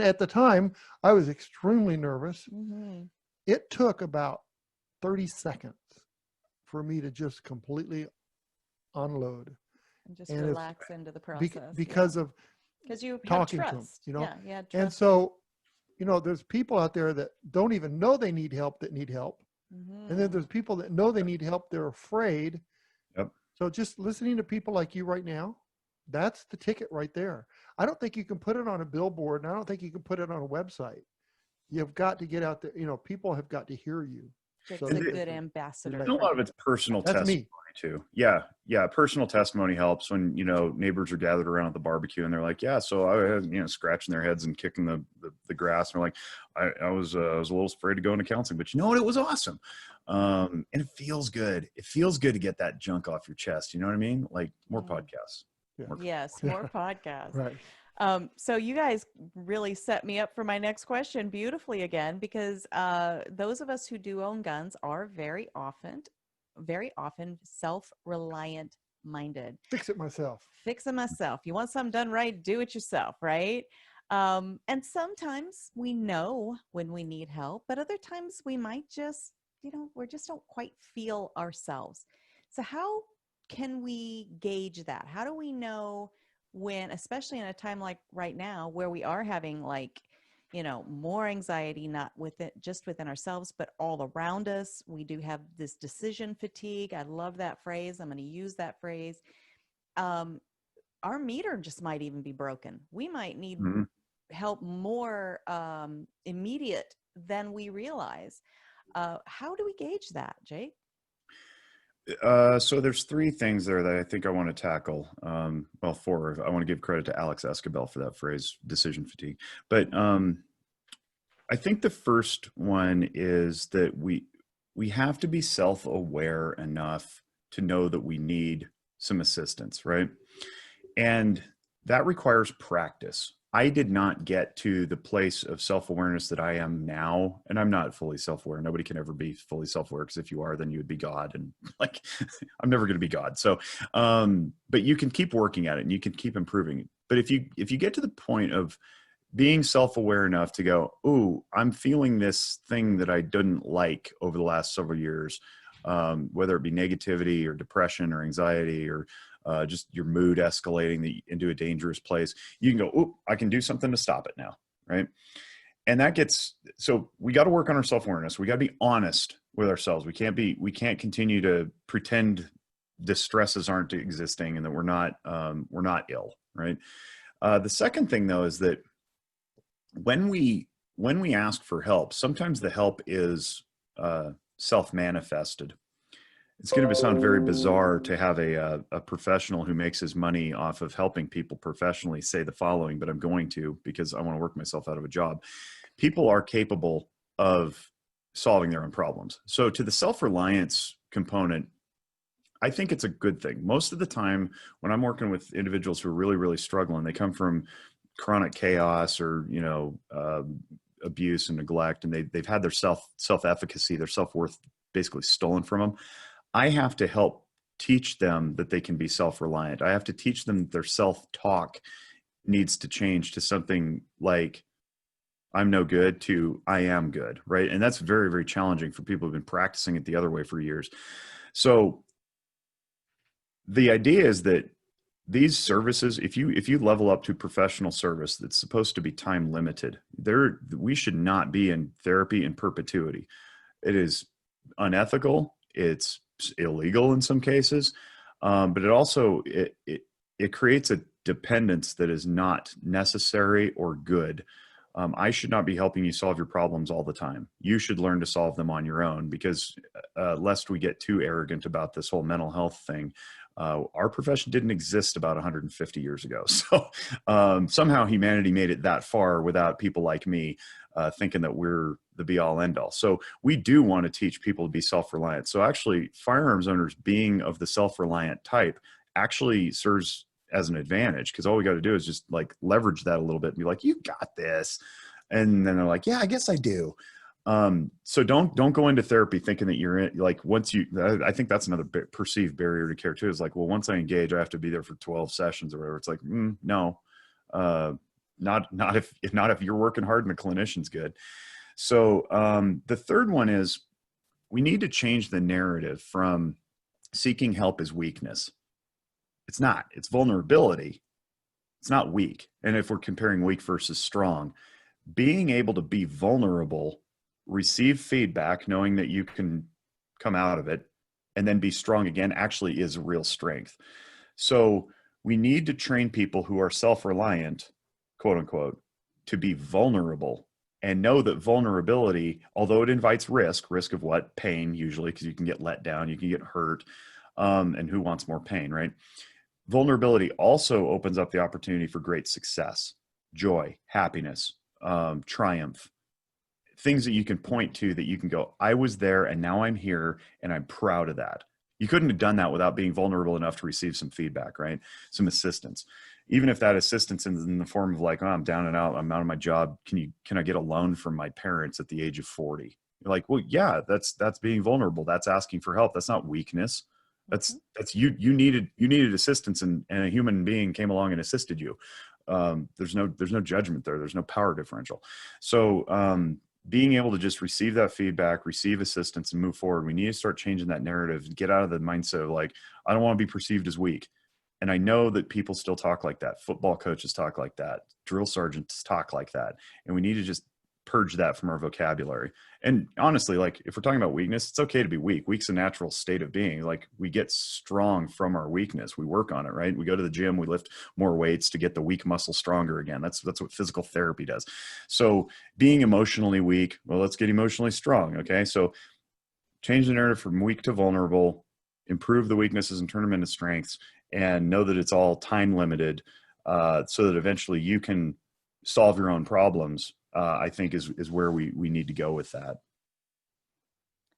at the time I was extremely nervous. It took about 30 seconds for me to just completely unload and just relax into the process, because you talking to them, and so there's people out there that don't even know they need help, and then there's people that know they need help, they're afraid. So just listening to people like you right now, that's the ticket right there. I don't think you can put it on a billboard, and I don't think you can put it on a website. You've got to get out there. People have got to hear you. It's a good ambassador. And a lot of it's personal testimony too. Yeah. Personal testimony helps when, neighbors are gathered around at the barbecue and they're like, yeah, so I was, scratching their heads and kicking the grass. And they're like, I was a little afraid to go into counseling, but it was awesome. And it feels good. It feels good to get that junk off your chest. You know what I mean? Like, more podcasts. More podcasts. Right. So you guys really set me up for my next question beautifully again, because those of us who do own guns are very often self-reliant minded. Fix it myself. You want something done right, do it yourself, right? And sometimes we know when we need help, but other times we might just, we just don't quite feel ourselves. So how can we gauge that? How do we know when, especially in a time like right now, where we are having more anxiety, not just within ourselves, but all around us? We do have this decision fatigue. I love that phrase. I'm going to use that phrase. Our meter just might even be broken. We might need help more immediate than we realize. How do we gauge that, Jake? So there's three things there that I think I want to tackle. Well, four. I want to give credit to Alex Escobel for that phrase, decision fatigue. But I think the first one is that we have to be self-aware enough to know that we need some assistance, right? And that requires practice. I did not get to the place of self-awareness that I am now. And I'm not fully self-aware. Nobody can ever be fully self-aware, because if you are, then you would be God. And like, I'm never going to be God. So, but you can keep working at it and you can keep improving. But if you get to the point of being self-aware enough to go, ooh, I'm feeling this thing that I didn't like over the last several years, whether it be negativity or depression or anxiety or just your mood escalating into a dangerous place, you can go, oh, I can do something to stop it now, right? And that gets, so we got to work on our self-awareness. We got to be honest with ourselves. We can't continue to pretend the stresses aren't existing and that we're not ill, right? The second thing though is that when we ask for help, sometimes the help is self-manifested. It's going to sound very bizarre to have a professional who makes his money off of helping people professionally say the following, but I'm going to, because I want to work myself out of a job. People are capable of solving their own problems. So to the self-reliance component, I think it's a good thing. Most of the time when I'm working with individuals who are really, really struggling, they come from chronic chaos or, abuse and neglect, and they've had their self-efficacy, their self-worth basically stolen from them. I have to help teach them that they can be self-reliant. I have to teach them that their self-talk needs to change to something like, I'm no good, to I am good, right? And that's very, very challenging for people who've been practicing it the other way for years. So the idea is that these services, if you level up to professional service that's supposed to be time limited, we should not be in therapy in perpetuity. It is unethical. It's illegal in some cases, but it also it creates a dependence that is not necessary or good. I should not be helping you solve your problems all the time. You should learn to solve them on your own, because lest we get too arrogant about this whole mental health thing, our profession didn't exist about 150 years ago. So somehow humanity made it that far without people like me thinking that we're the be all end all. So we do want to teach people to be self-reliant. So actually firearms owners being of the self-reliant type actually serves as an advantage, because all we got to do is just like leverage that a little bit and be like, you got this. And then they're like, yeah, I guess I do. So don't go into therapy thinking that you're in, like, I think that's another perceived barrier to care too, is like, well, once I engage, I have to be there for 12 sessions or whatever. It's like, no, not if you're working hard and the clinician's good. So, the third one is we need to change the narrative from seeking help as weakness. It's not, it's vulnerability. It's not weak. And if we're comparing weak versus strong, being able to be vulnerable, receive feedback, knowing that you can come out of it, and then be strong again actually is a real strength. So we need to train people who are self-reliant, quote unquote, to be vulnerable and know that vulnerability, although it invites risk of what? Pain, usually, because you can get let down, you can get hurt, and who wants more pain, right? Vulnerability also opens up the opportunity for great success, joy, happiness, triumph, things that you can point to that you can go, I was there and now I'm here and I'm proud of that. You couldn't have done that without being vulnerable enough to receive some feedback, right? Some assistance. Even if that assistance is in the form of like, oh, I'm down and out, I'm out of my job. Can I get a loan from my parents at the age of 40? You're like, well, yeah, that's being vulnerable. That's asking for help. That's not weakness. That's you needed assistance and a human being came along and assisted you. There's no judgment there. There's no power differential. So, being able to just receive that feedback, receive assistance, and move forward, we need to start changing that narrative and get out of the mindset of like, I don't want to be perceived as weak. And I know that people still talk like that. Football coaches talk like that. Drill sergeants talk like that. And we need to just purge that from our vocabulary. And honestly, like if we're talking about weakness, it's okay to be weak. Weak's a natural state of being. Like we get strong from our weakness. We work on it, right? We go to the gym, we lift more weights to get the weak muscle stronger again. That's what physical therapy does. So being emotionally weak, well, let's get emotionally strong. Okay. So change the narrative from weak to vulnerable, improve the weaknesses and turn them into strengths, and know that it's all time limited, so that eventually you can solve your own problems. I think is where we need to go with that.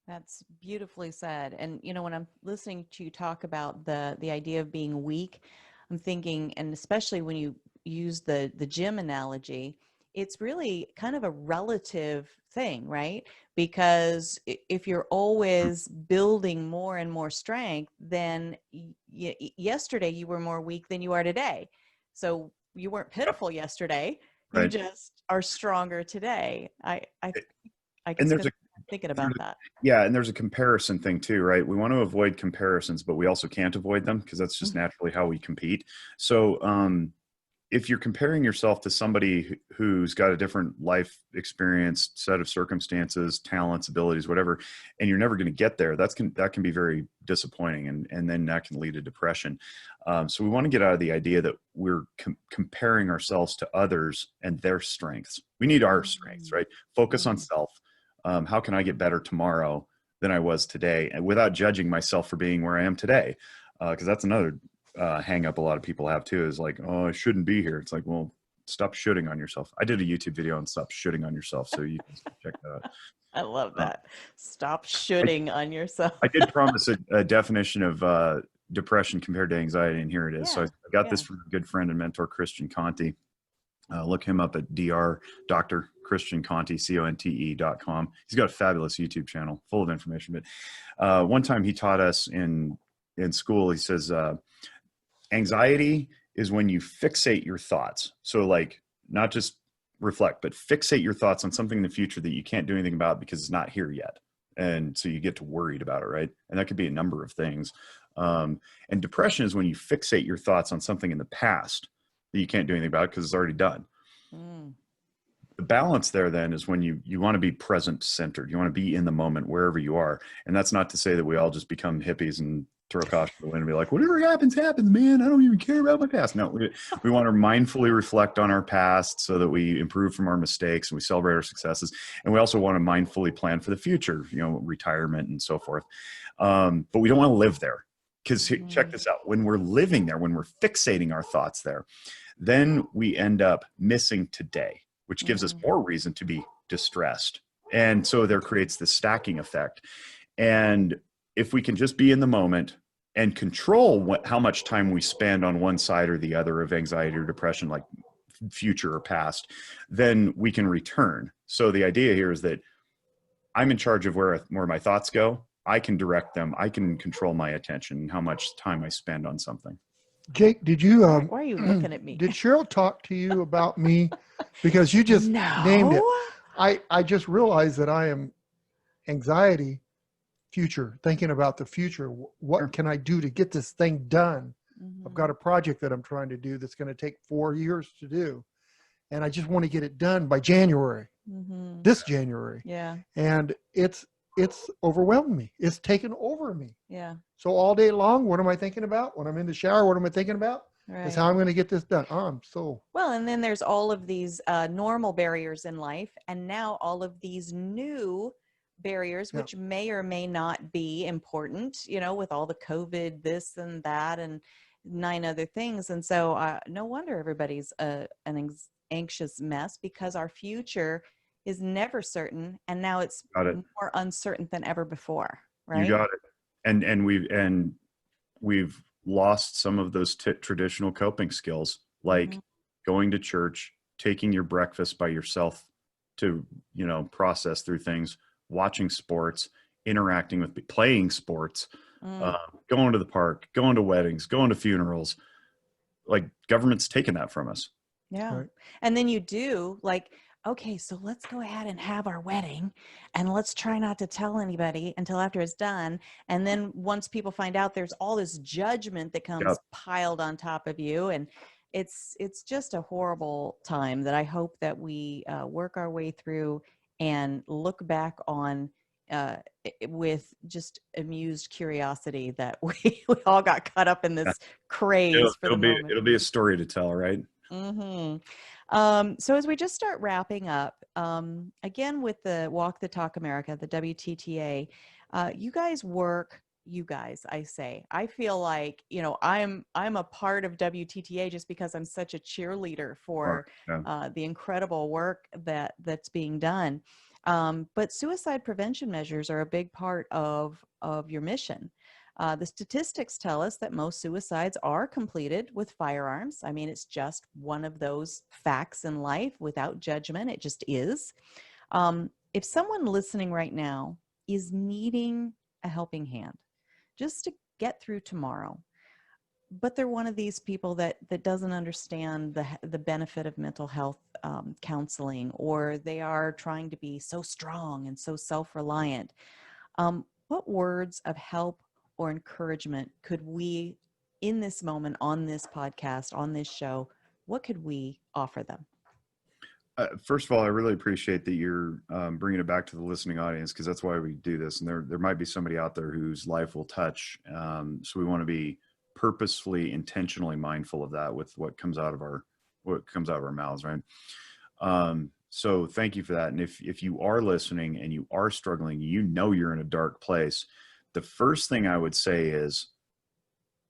That's beautifully said. And, you know, when I'm listening to you talk about the idea of being weak, I'm thinking, and especially when you use the gym analogy, it's really kind of a relative thing, right? Because if you're always building more and more strength, then yesterday you were more weak than you are today. So you weren't pitiful yesterday. You Right. just are stronger today. I can And there's spend time thinking about that. Yeah, and there's a comparison thing too, right? We want to avoid comparisons, but we also can't avoid them because that's just naturally how we compete. So if you're comparing yourself to somebody who's got a different life experience, set of circumstances, talents, abilities, whatever, and you're never going to get there, that can be very disappointing, and then that can lead to depression. So we want to get out of the idea that we're comparing ourselves to others and their strengths. We need our strengths, right? Focus on self. How can I get better tomorrow than I was today, and without judging myself for being where I am today? Because that's another hang up a lot of people have too, is like, oh, I shouldn't be here. It's like, well, stop shooting on yourself. I did a YouTube video on stop shooting on yourself, so you can check that out. I love that. Stop shooting on yourself. I did promise a definition of depression compared to anxiety, and here it is. So I got this from a good friend and mentor, Christian Conti. Look him up at Dr. Christian Conti, CONTE.com. He's got a fabulous YouTube channel full of information. But one time he taught us in school, he says, anxiety is when you fixate your thoughts. So like not just reflect, but fixate your thoughts on something in the future that you can't do anything about because it's not here yet. And so you get to worried about it, right? And that could be a number of things. And depression is when you fixate your thoughts on something in the past that you can't do anything about because it's already done. The balance there then is when you want to be present centered. You want to be in the moment wherever you are. And that's not to say that we all just become hippies and throw caution to the wind and be like, whatever happens, man. I don't even care about my past. No, we want to mindfully reflect on our past so that we improve from our mistakes and we celebrate our successes. And we also want to mindfully plan for the future, you know, retirement and so forth. But we don't want to live there, because check this out. When we're living there, when we're fixating our thoughts there, then we end up missing today, which gives us more reason to be distressed. And so there creates this stacking effect. And if we can just be in the moment and control how much time we spend on one side or the other of anxiety or depression, like future or past, then we can return. So the idea here is that I'm in charge of where my thoughts go. I can direct them. I can control my attention and how much time I spend on something. Jake, did you? Why are you looking at me? Did Cheryl talk to you about me? Because you just named it. I just realized that I am anxiety future, thinking about the future. What can I do to get this thing done? I've got a project that I'm trying to do that's going to take 4 years to do. And I just want to get it done by January, this January. Yeah. And it's overwhelmed me. It's taken over me. Yeah. So all day long, what am I thinking about? When I'm in the shower, what am I thinking about? Right. Is how I'm going to get this done. Well, and then there's all of these normal barriers in life, and now all of these new barriers, which may or may not be important, you know, with all the COVID, this and that, and 9 other things. And so no wonder everybody's an anxious mess, because our future is never certain, and now it's more uncertain than ever before. Right? You got it. And we've lost some of those traditional coping skills, like going to church, taking your breakfast by yourself to, you know, process through things, watching sports, interacting with, playing sports, going to the park, going to weddings, going to funerals. Like, government's taken that from us. Yeah. Right. And then you do like, okay, so let's go ahead and have our wedding, and let's try not to tell anybody until after it's done. And then once people find out, there's all this judgment that comes piled on top of you. And it's just a horrible time that I hope that we work our way through and look back on with just amused curiosity that we all got caught up in this craze. It'll be a story to tell, right? So as we just start wrapping up, again, with the Walk the Talk America, the WTTA, I feel like, you know, I'm a part of WTTA just because I'm such a cheerleader for the incredible work that's being done. But suicide prevention measures are a big part of your mission. The statistics tell us that most suicides are completed with firearms. I mean, it's just one of those facts in life without judgment. It just is. If someone listening right now is needing a helping hand just to get through tomorrow, but they're one of these people that doesn't understand the benefit of mental health counseling, or they are trying to be so strong and so self-reliant, what words of help or encouragement could we, in this moment, on this podcast, on this show, what could we offer them? First of all, I really appreciate that you're bringing it back to the listening audience, because that's why we do this. And there might be somebody out there whose life will touch. So we want to be purposefully, intentionally mindful of that with what comes out of our mouths, right? So thank you for that. And if you are listening and you are struggling, you're in a dark place, the first thing I would say is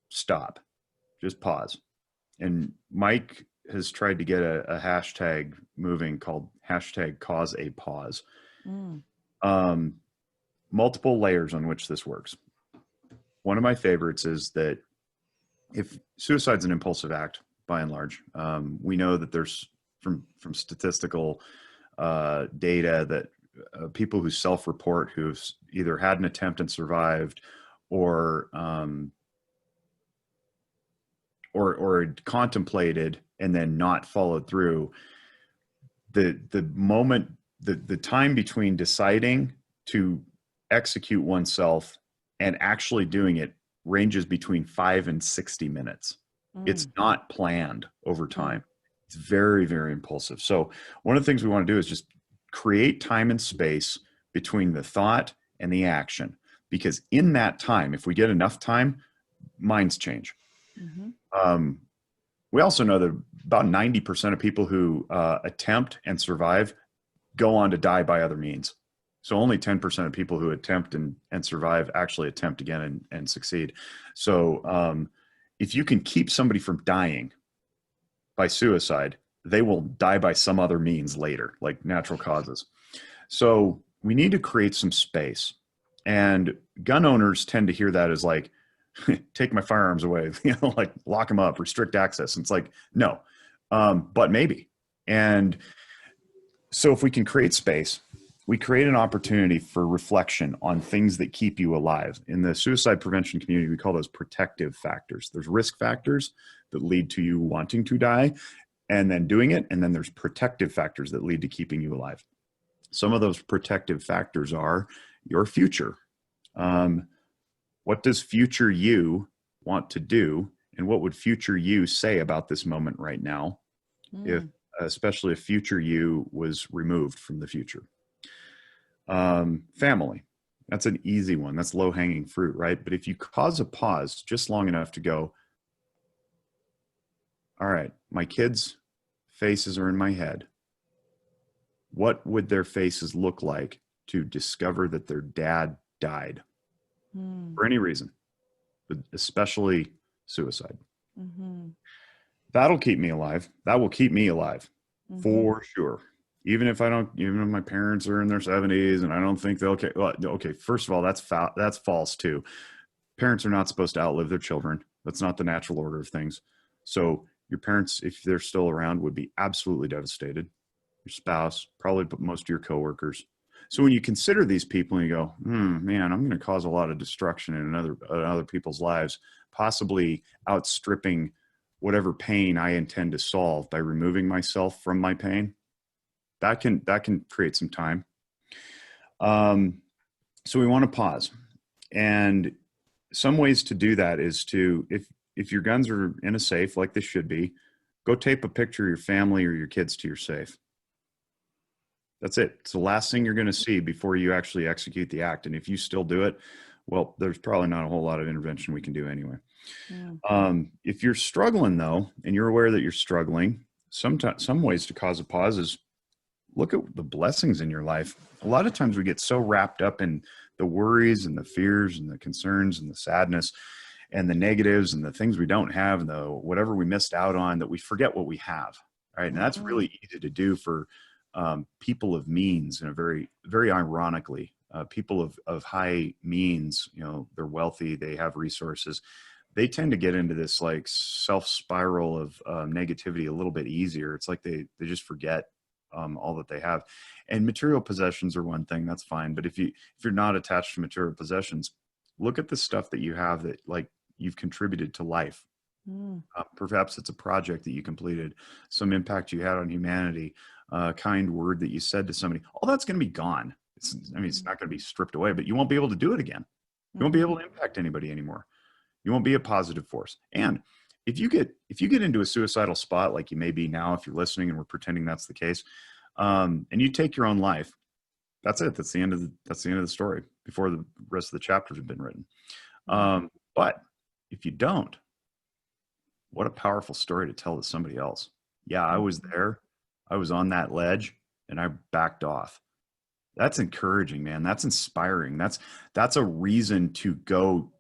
stop, just pause. And Mike has tried to get a hashtag moving called #CauseAPause. Multiple layers on which this works. One of my favorites is that if suicide's an impulsive act, by and large, we know that there's from statistical data that people who self-report who've either had an attempt and survived, or contemplated and then not followed through, the time between deciding to execute oneself and actually doing it ranges between 5 and 60 minutes. It's not planned over time. It's very, very impulsive. So one of the things we want to do is just create time and space between the thought and the action, because in that time, if we get enough time, minds change. We also know that about 90% of people who attempt and survive go on to die by other means. So only 10% of people who attempt and survive actually attempt again and succeed. So if you can keep somebody from dying by suicide, they will die by some other means later, like natural causes. So we need to create some space. And gun owners tend to hear that as like, take my firearms away, like lock them up, restrict access. And it's like, no, but maybe. And so if we can create space, we create an opportunity for reflection on things that keep you alive. In the suicide prevention community, we call those protective factors. There's risk factors that lead to you wanting to die and then doing it. And then there's protective factors that lead to keeping you alive. Some of those protective factors are your future. What does future you want to do? And what would future you say about this moment right now? Especially if future you was removed from the future. Family, that's an easy one. That's low hanging fruit, right? But if you cause a pause just long enough to go, all right, my kids' faces are in my head. What would their faces look like to discover that their dad died for any reason, but especially suicide? That'll keep me alive. That will keep me alive for sure. Even if my parents are in their 70s and I don't think they'll, okay. First of all, that's false too. Parents are not supposed to outlive their children. That's not the natural order of things. So your parents, if they're still around, would be absolutely devastated. Your spouse, probably most of your coworkers. So when you consider these people and you go, man, I'm going to cause a lot of destruction in other people's lives, possibly outstripping whatever pain I intend to solve by removing myself from my pain. That can create some time. So we want to pause. And some ways to do that is to, if your guns are in a safe like they should be, go tape a picture of your family or your kids to your safe. That's it. It's the last thing you're going to see before you actually execute the act. And if you still do it, well, there's probably not a whole lot of intervention we can do anyway. If you're struggling though, and you're aware that you're struggling, some ways to cause a pause is look at the blessings in your life. A lot of times we get so wrapped up in the worries and the fears and the concerns and the sadness and the negatives and the things we don't have and the whatever we missed out on that we forget what we have. Right. And that's really easy to do for people of means, in a very, very ironically, people of high means, you know, they're wealthy, they have resources, they tend to get into this like self spiral of negativity a little bit easier. It's like they just forget all that they have. And material possessions are one thing, that's fine. But if you're not attached to material possessions, look at the stuff that you have that like you've contributed to life. Perhaps it's a project that you completed, some impact you had on humanity, a kind word that you said to somebody. All that's going to be gone. It's not going to be stripped away, but you won't be able to do it again. You won't be able to impact anybody anymore. You won't be a positive force. And if you get into a suicidal spot, like you may be now, if you're listening and we're pretending that's the case, and you take your own life, that's it. That's the end of the story before the rest of the chapters have been written. But if you don't, what a powerful story to tell to somebody else. Yeah, I was there. I was on that ledge and I backed off. That's encouraging, man. That's inspiring. That's a reason to go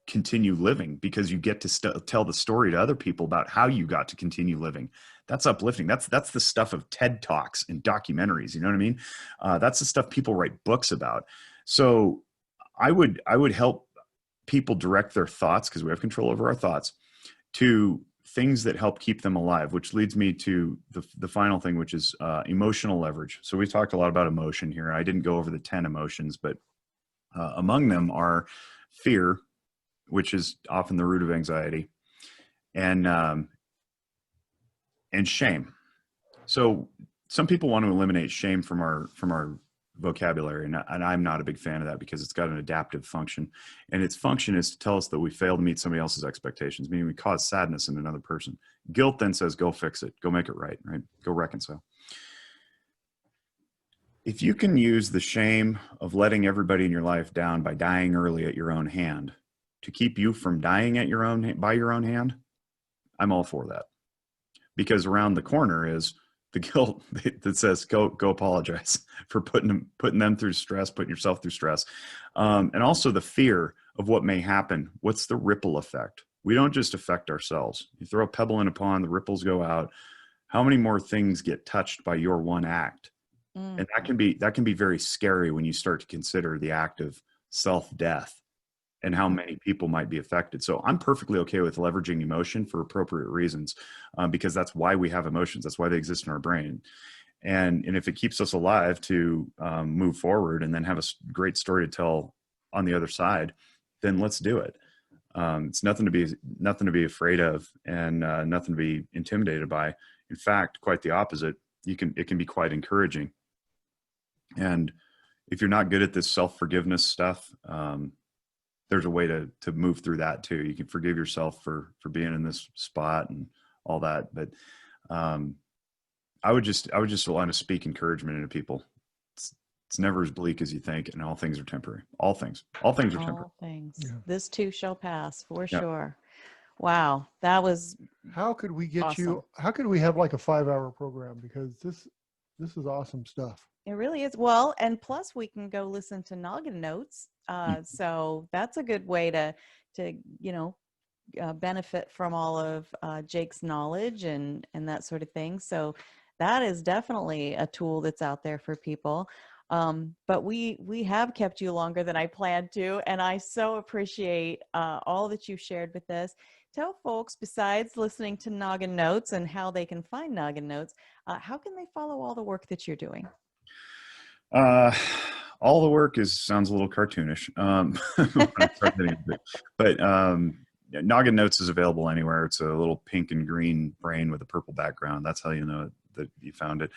continue living, because you get to tell the story to other people about how you got to continue living. That's uplifting. That's the stuff of TED Talks and documentaries. You know what I mean? That's the stuff people write books about. So I would help people direct their thoughts, because we have control over our thoughts, to things that help keep them alive, which leads me to the final thing, which is emotional leverage. So we talked a lot about emotion here. I didn't go over the 10 emotions, but among them are fear, which is often the root of anxiety, and shame. So some people want to eliminate shame from our vocabulary, and I'm not a big fan of that, because it's got an adaptive function, and its function is to tell us that we failed to meet somebody else's expectations, meaning we cause sadness in another person. Guilt then says, go fix it, go make it right? Go reconcile. If you can use the shame of letting everybody in your life down by dying early at your own hand to keep you from dying at by your own hand, I'm all for that. Because around the corner is the guilt that says, go apologize for putting them through stress, putting yourself through stress. And also the fear of what may happen. What's the ripple effect? We don't just affect ourselves. You throw a pebble in a pond, the ripples go out. How many more things get touched by your one act? And that can be very scary when you start to consider the act of self-death and how many people might be affected. So I'm perfectly okay with leveraging emotion for appropriate reasons, because that's why we have emotions. That's why they exist in our brain. And if it keeps us alive to move forward and then have a great story to tell on the other side, then let's do it. It's nothing to be afraid of, and nothing to be intimidated by. In fact, quite the opposite. It can be quite encouraging. And if you're not good at this self-forgiveness stuff, there's a way to move through that too. You can forgive yourself for being in this spot and all that. But I would just want to speak encouragement into people. It's never as bleak as you think, and all things are temporary. All things are temporary. All things. Yeah. This too shall pass, for sure. Wow, that was. How could we get awesome. How could we have like a 5-hour program? Because this is awesome stuff. It really is. Well, and plus we can go listen to Noggin Notes. So that's a good way to benefit from all of Jake's knowledge and that sort of thing. So that is definitely a tool that's out there for people. But we have kept you longer than I planned to, and I so appreciate all that you've shared with us. Tell folks, besides listening to Noggin Notes and how they can find Noggin Notes, how can they follow all the work that you're doing? All the work sounds a little cartoonish, but Noggin Notes is available anywhere. It's a little pink and green brain with a purple background. That's how you know that you found it.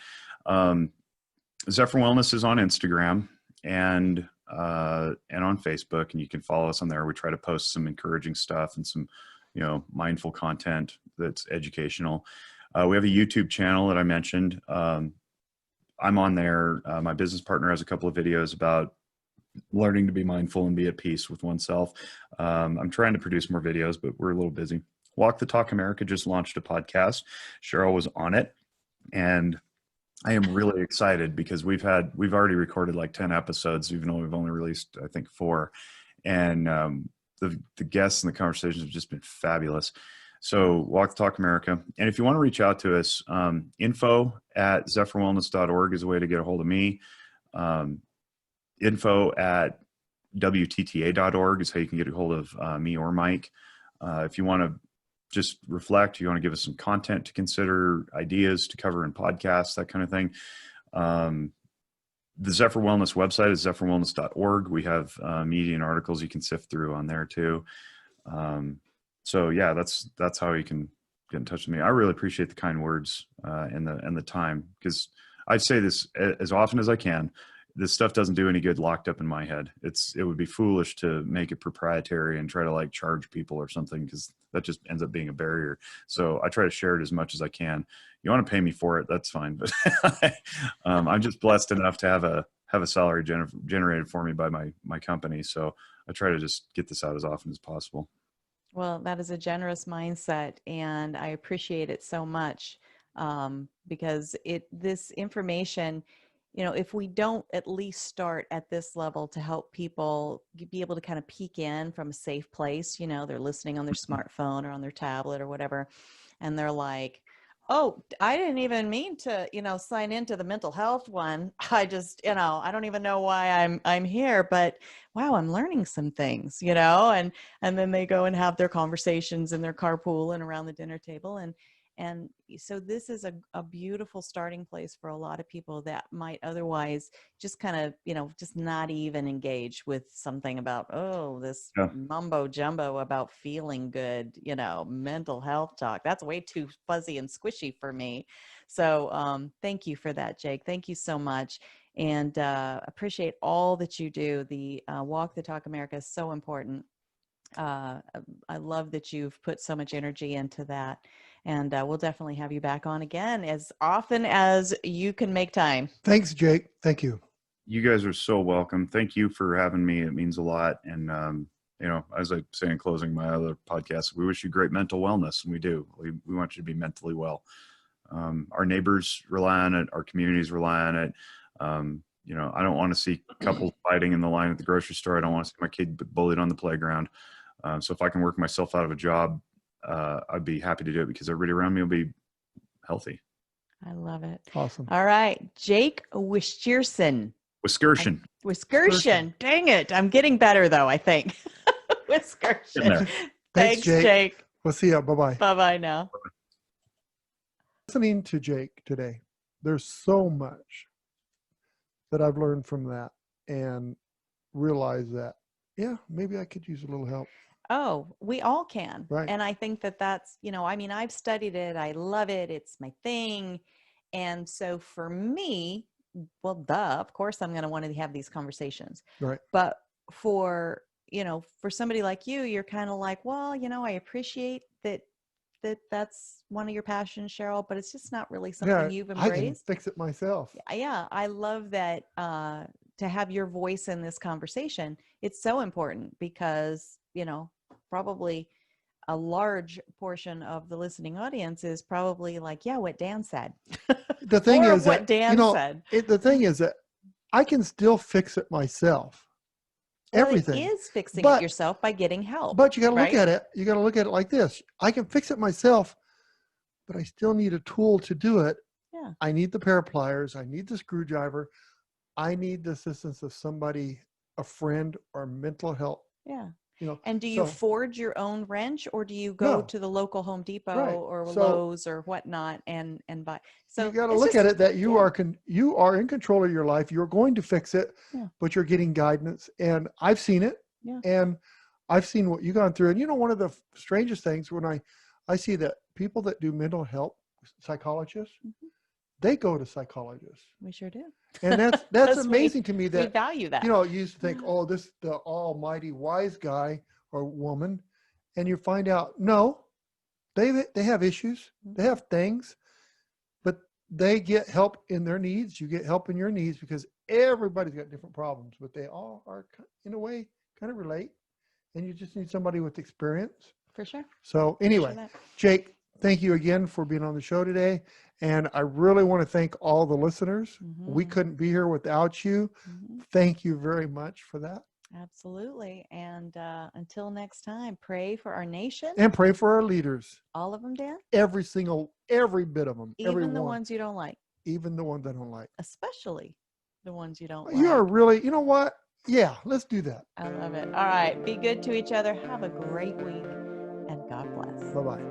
Zephyr Wellness is on Instagram and on Facebook, and you can follow us on there. We try to post some encouraging stuff and some, mindful content that's educational. We have a YouTube channel that I mentioned. I'm on there. My business partner has a couple of videos about learning to be mindful and be at peace with oneself. I'm trying to produce more videos, but we're a little busy. Walk the Talk America just launched a podcast. Cheryl was on it, and I am really excited because we've already recorded like 10 episodes, even though we've only released, I think, 4. And the guests and the conversations have just been fabulous. So Walk the Talk America. And if you want to reach out to us, info@zephyrwellness.org is a way to get a hold of me. Info@WTTA.org is how you can get a hold of me or Mike. If you want to just reflect, you want to give us some content to consider, ideas to cover in podcasts, that kind of thing. The Zephyr Wellness website is zephyrwellness.org. We have media and articles you can sift through on there too. So yeah, that's how you can get in touch with me. I really appreciate the kind words and the time, because I say this as often as I can. This stuff doesn't do any good locked up in my head. It would be foolish to make it proprietary and try to like charge people or something, because that just ends up being a barrier. So I try to share it as much as I can. You want to pay me for it, that's fine. But I'm just blessed enough to have a salary generated for me by my company. So I try to just get this out as often as possible. Well, that is a generous mindset, and I appreciate it so much, because this information, if we don't at least start at this level to help people be able to kind of peek in from a safe place, they're listening on their smartphone or on their tablet or whatever, and they're like, oh, I didn't even mean to, sign into the mental health one. I just, I don't even know why I'm here, but wow, I'm learning some things, and then they go and have their conversations in their carpool and around the dinner table. And so this is a beautiful starting place for a lot of people that might otherwise just kind of, just not even engage with something about, this mumbo jumbo about feeling good, mental health talk. That's way too fuzzy and squishy for me. So thank you for that, Jake. Thank you so much. And appreciate all that you do. The Walk the Talk America is so important. I love that you've put so much energy into that. And we'll definitely have you back on again as often as you can make time. Thanks, Jake. Thank you. You guys are so welcome. Thank you for having me. It means a lot. And, as I say in closing my other podcast, we wish you great mental wellness. And we do. We want you to be mentally well. Our neighbors rely on it. Our communities rely on it. I don't want to see couples fighting in the line at the grocery store. I don't want to see my kid bullied on the playground. So if I can work myself out of a job, I'd be happy to do it, because everybody around me will be healthy. I love it. Awesome. All right. Jake Wiskerchen. Wiskerchen. Dang it. I'm getting better though, I think. Wiskerchen. Thanks, Jake. We'll see you. Bye-bye. Bye-bye now. Listening to Jake today, there's so much that I've learned from that, and realized that, maybe I could use a little help. Oh, we all can. Right. And I think that's, I've studied it. I love it. It's my thing. And so for me, well, of course I'm going to want to have these conversations. Right. But for somebody like you, you're kind of like, well, I appreciate that's one of your passions, Cheryl, but it's just not really something you've embraced. I can fix it myself. Yeah. I love that, to have your voice in this conversation. It's so important because, probably a large portion of the listening audience is probably like, what Dan said. The thing is what Dan said. The thing is that I can still fix it myself. Everything it is fixing it yourself by getting help. But you got to look at it. You got to look at it like this. I can fix it myself, but I still need a tool to do it. Yeah. I need the pair of pliers. I need the screwdriver. I need the assistance of somebody, a friend, or mental health. Yeah. And do you forge your own wrench, or do you go to the local Home Depot or Lowe's or whatnot and buy? So you got to look at it that you are in control of your life. You're going to fix it, but you're getting guidance. And I've seen it, and I've seen what you've gone through. And one of the strangest things when I see that people that do mental health, psychologists, they go to psychologists. We sure do. And that's amazing to me that we value that. You used to think, this the almighty wise guy or woman, and you find out no, they have issues, they have things, but they get help in their needs. You get help in your needs, because everybody's got different problems, but they all are in a way kind of relate, and you just need somebody with experience. For sure. So anyway, Jake, thank you again for being on the show today. And I really want to thank all the listeners. We couldn't be here without you. Thank you very much for that. Absolutely. And until next time, pray for our nation. And pray for our leaders. All of them, Dan? Every bit of them. Even the ones you don't like. Even the ones I don't like. Especially the ones you don't like. You are really, you know what? Yeah, let's do that. I love it. All right. Be good to each other. Have a great week. And God bless. Bye-bye.